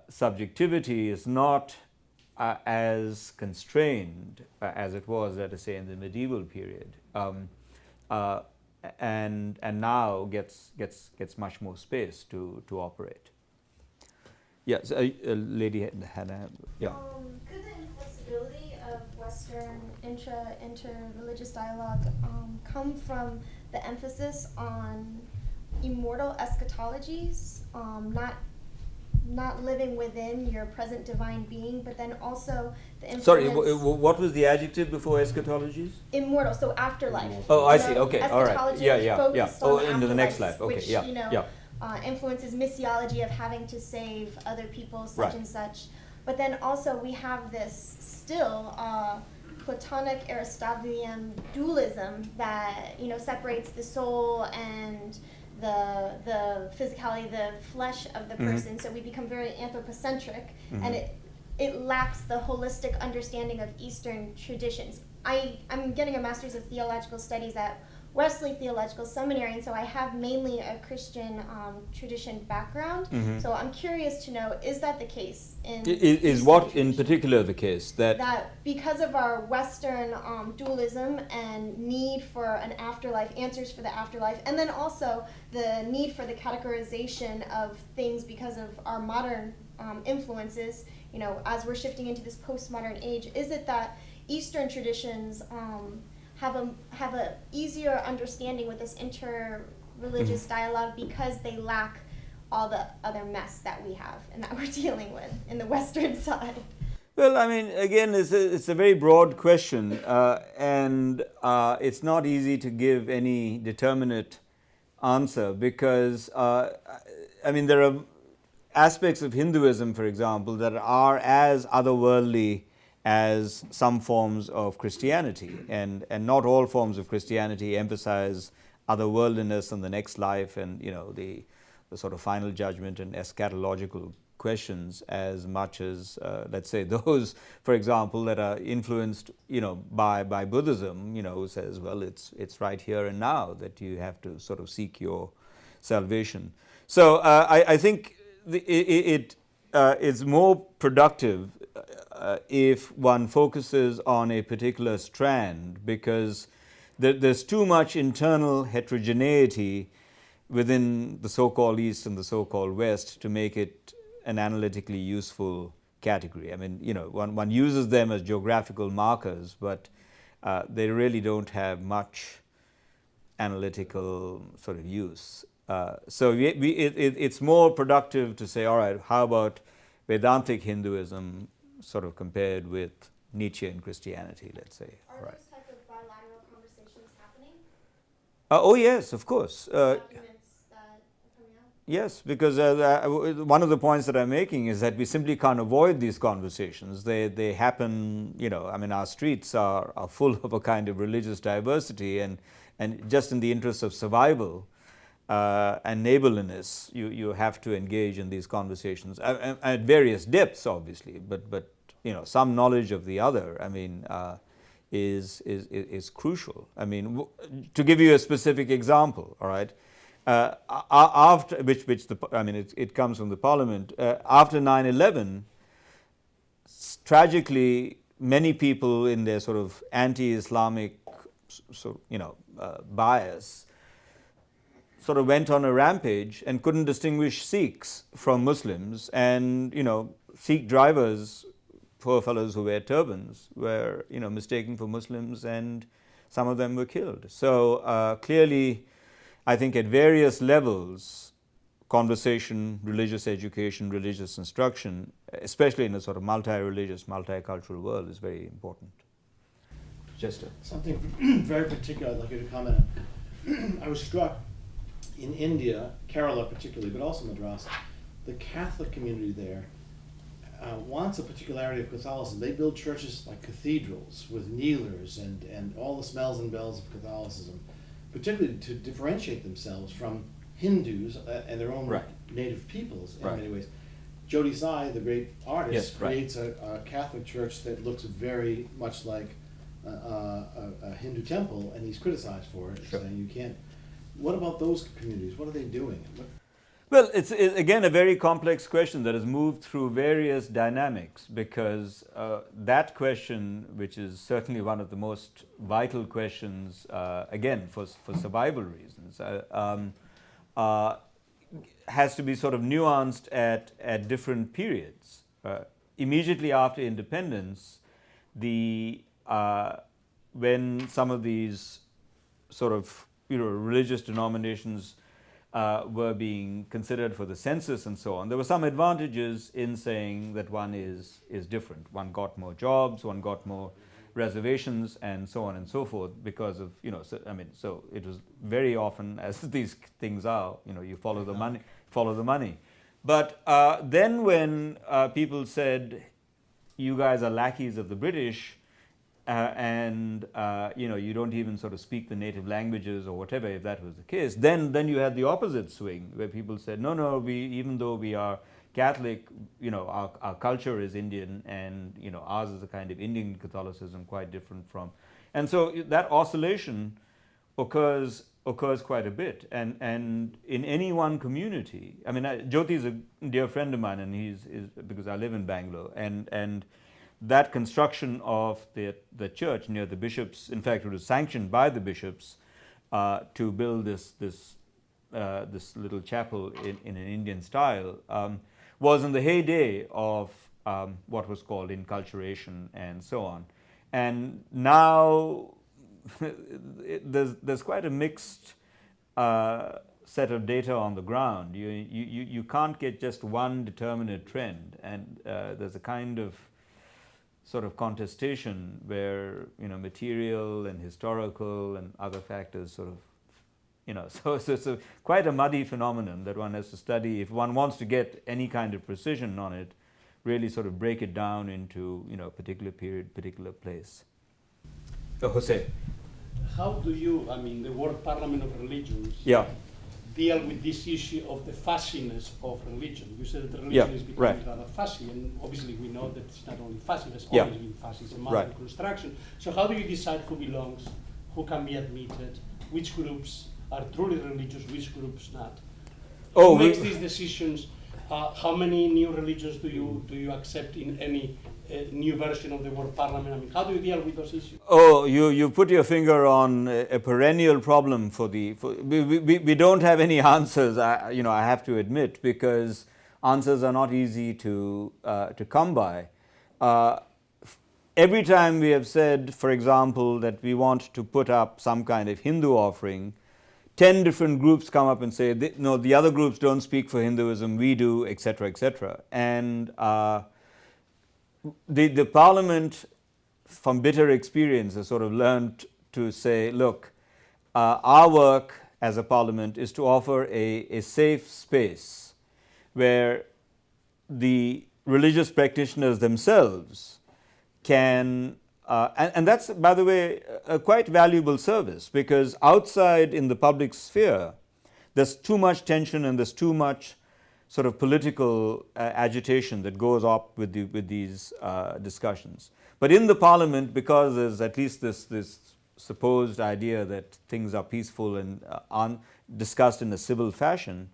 subjectivity is not as constrained as it was, let us say, in the medieval period, and now gets much more space to operate. Yes, a lady had a Could the inflexibility of Western inter-religious dialogue come from the emphasis on immortal eschatologies, not living within your present divine being, but then also the influence... Sorry, what was the adjective before eschatologies? Immortal, so afterlife. Oh, I see. Okay, all right. Eschatology Yeah. focused Oh, on into the next afterlife, life. Okay, which, yeah. Influences missiology of having to save other people, such Right. and such. But then also we have this still Platonic Aristotelian dualism that separates the soul and the physicality, the flesh of the person. So we become very anthropocentric, and it lacks the holistic understanding of Eastern traditions. I'm getting a Master's of Theological Studies at Wesley Theological Seminary, and so I have mainly a Christian tradition background. So I'm curious to know, is that the case? Is what in particular the case? That because of our Western dualism and need for an afterlife, answers for the afterlife, and then also the need for the categorization of things because of our modern influences, as we're shifting into this postmodern age, is it that Eastern traditions have a easier understanding with this inter-religious dialogue because they lack all the other mess that we have and that we're dealing with in the Western side? Well, again, it's a very broad question, and it's not easy to give any determinate answer because, there are aspects of Hinduism, for example, that are as otherworldly as some forms of Christianity, and not all forms of Christianity emphasize otherworldliness and the next life and the sort of final judgment and eschatological questions as much as let's say those, for example, that are influenced by Buddhism, who says, well, it's right here and now that you have to sort of seek your salvation. So I think it's more productive if one focuses on a particular strand, because there's too much internal heterogeneity within the so-called East and the so-called West to make it an analytically useful category. One uses them as geographical markers, but they really don't have much analytical sort of use. So it's more productive to say, all right, how about Vedantic Hinduism sort of compared with Nietzschean Christianity, let's say. Are those type of bilateral conversations happening? Oh yes, of course. Documents that are coming out? Yes, because one of the points that I'm making is that we simply can't avoid these conversations. They happen, our streets are full of a kind of religious diversity, and just in the interest of survival, and neighborliness, you have to engage in these conversations at various depths, obviously, but some knowledge of the other, I mean, is crucial. I mean, to give you a specific example, all right, after it comes from the Parliament. After 9/11, tragically, many people in their sort of anti-Islamic bias sort of went on a rampage and couldn't distinguish Sikhs from Muslims, and Sikh drivers, poor fellows who wear turbans, were mistaken for Muslims, and some of them were killed. So clearly, I think at various levels, conversation, religious education, religious instruction, especially in a sort of multi-religious, multicultural world, is very important. Chester. Something very particular I'd like you to comment on. I was struck in India, Kerala particularly, but also Madras, the Catholic community there wants a particularity of Catholicism. They build churches like cathedrals with kneelers and all the smells and bells of Catholicism, particularly to differentiate themselves from Hindus and their own native peoples in many ways. Jyoti Sai, the great artist, creates a Catholic church that looks very much like a Hindu temple, and he's criticized for it, saying you can't. What about those communities? What are they doing? Well, it's again a very complex question that has moved through various dynamics, because that question, which is certainly one of the most vital questions, again for survival reasons, has to be sort of nuanced at different periods. Immediately after independence, when some of these sort of religious denominations were being considered for the census and so on, there were some advantages in saying that one is different. One got more jobs, one got more reservations, and so on and so forth, because of so it was very often, as these things are, you follow the money. But then when people said, you guys are lackeys of the British, and you don't even sort of speak the native languages or whatever, if that was the case, then you had the opposite swing, where people said, no, even though we are Catholic, our culture is Indian, and ours is a kind of Indian Catholicism, quite different from, and so that oscillation occurs quite a bit, and in any one community. I mean, Jyoti is a dear friend of mine, and he's because I live in Bangalore, and that construction of the church near the bishops, in fact, it was sanctioned by the bishops to build this little chapel in an Indian style, was in the heyday of what was called inculturation and so on. And now there's quite a mixed set of data on the ground. You can't get just one determinate trend, and there's a kind of sort of contestation where material and historical and other factors sort of so it's quite a muddy phenomenon that one has to study if one wants to get any kind of precision on it. Really sort of break it down into particular period, particular place. Jose. How do you, the word Parliament of Religions, deal with this issue of the fussiness of religion? You said that religion is becoming rather fussy, and obviously we know that it's not only fussy, it's always been fussy, it's a matter of construction. So how do you decide who belongs, who can be admitted, which groups are truly religious, which groups not? Who makes these decisions? How many new religions do you accept in any new version of the word Parliament? How do you deal with those issues? Oh, you put your finger on a perennial problem we don't have any answers. I have to admit, because answers are not easy to come by. Every time we have said, for example, that we want to put up some kind of Hindu offering, 10 different groups come up and say, no, the other groups don't speak for Hinduism, we do, etc., etc. And the Parliament, from bitter experience, has sort of learned to say, look, our work as a Parliament is to offer a safe space where the religious practitioners themselves can, and that's, by the way, a quite valuable service, because outside in the public sphere, there's too much tension and there's too much sort of political agitation that goes up with these discussions. But in the parliament, because there's at least this supposed idea that things are peaceful and discussed in a civil fashion,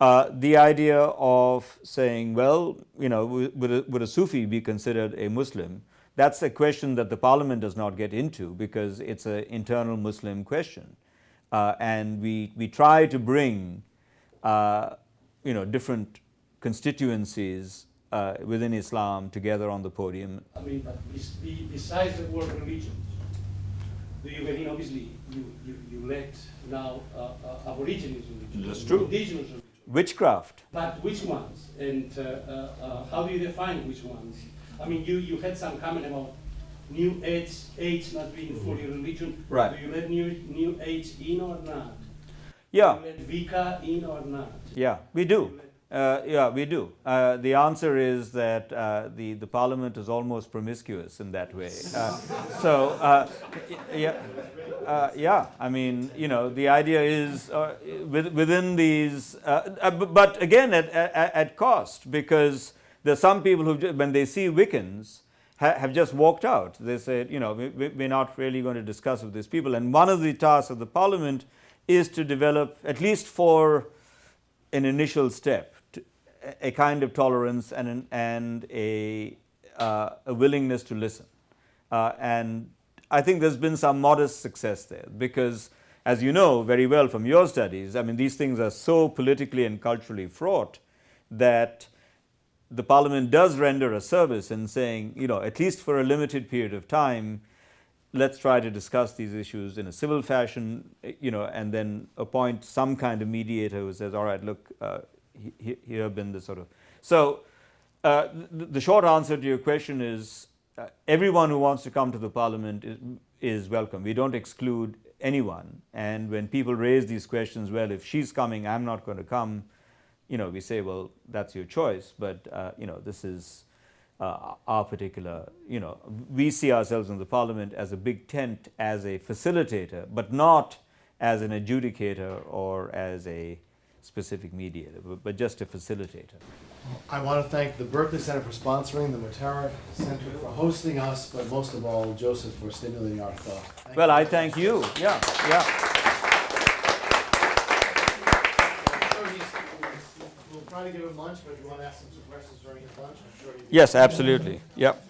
the idea of saying, well, would a Sufi be considered a Muslim? That's a question that the parliament does not get into because it's an internal Muslim question. And we try to bring different constituencies within Islam together on the podium. I mean, but besides the word religions, do you mean, obviously, you let now Aborigines religion, That's true. Indigenous religion. Witchcraft. But which ones? And how do you define which ones? I mean, you had some comment about New Age not being fully religion. Right. Do you let New Age in or not? Yeah. Do you let Vika in or not? Yeah, we do. We do. The answer is that the parliament is almost promiscuous in that way. I mean, the idea is within these, but again at cost, because there's some people who, when they see Wiccans, have just walked out. They said, we're not really going to discuss with these people. And one of the tasks of the parliament is to develop, at least for an initial step, a kind of tolerance and a willingness to listen. And I think there's been some modest success there because, as you know very well from your studies, I mean, these things are so politically and culturally fraught that the parliament does render a service in saying, at least for a limited period of time, let's try to discuss these issues in a civil fashion, and then appoint some kind of mediator who says, all right, look, here have been the sort of. So the short answer to your question is everyone who wants to come to the parliament is welcome. We don't exclude anyone. And when people raise these questions, well, if she's coming, I'm not going to come, we say, well, that's your choice. But, this is our particular, we see ourselves in the parliament as a big tent, as a facilitator, but not as an adjudicator or as a specific mediator, but just a facilitator. I want to thank the Berkeley Center for sponsoring, the Matera Center for hosting us, but most of all, Joseph, for stimulating our thought. Well, I thank you. Yeah. We'll try to give him lunch, but if you want to ask him some questions during his lunch, I'm sure you can. Yes, absolutely. Yep.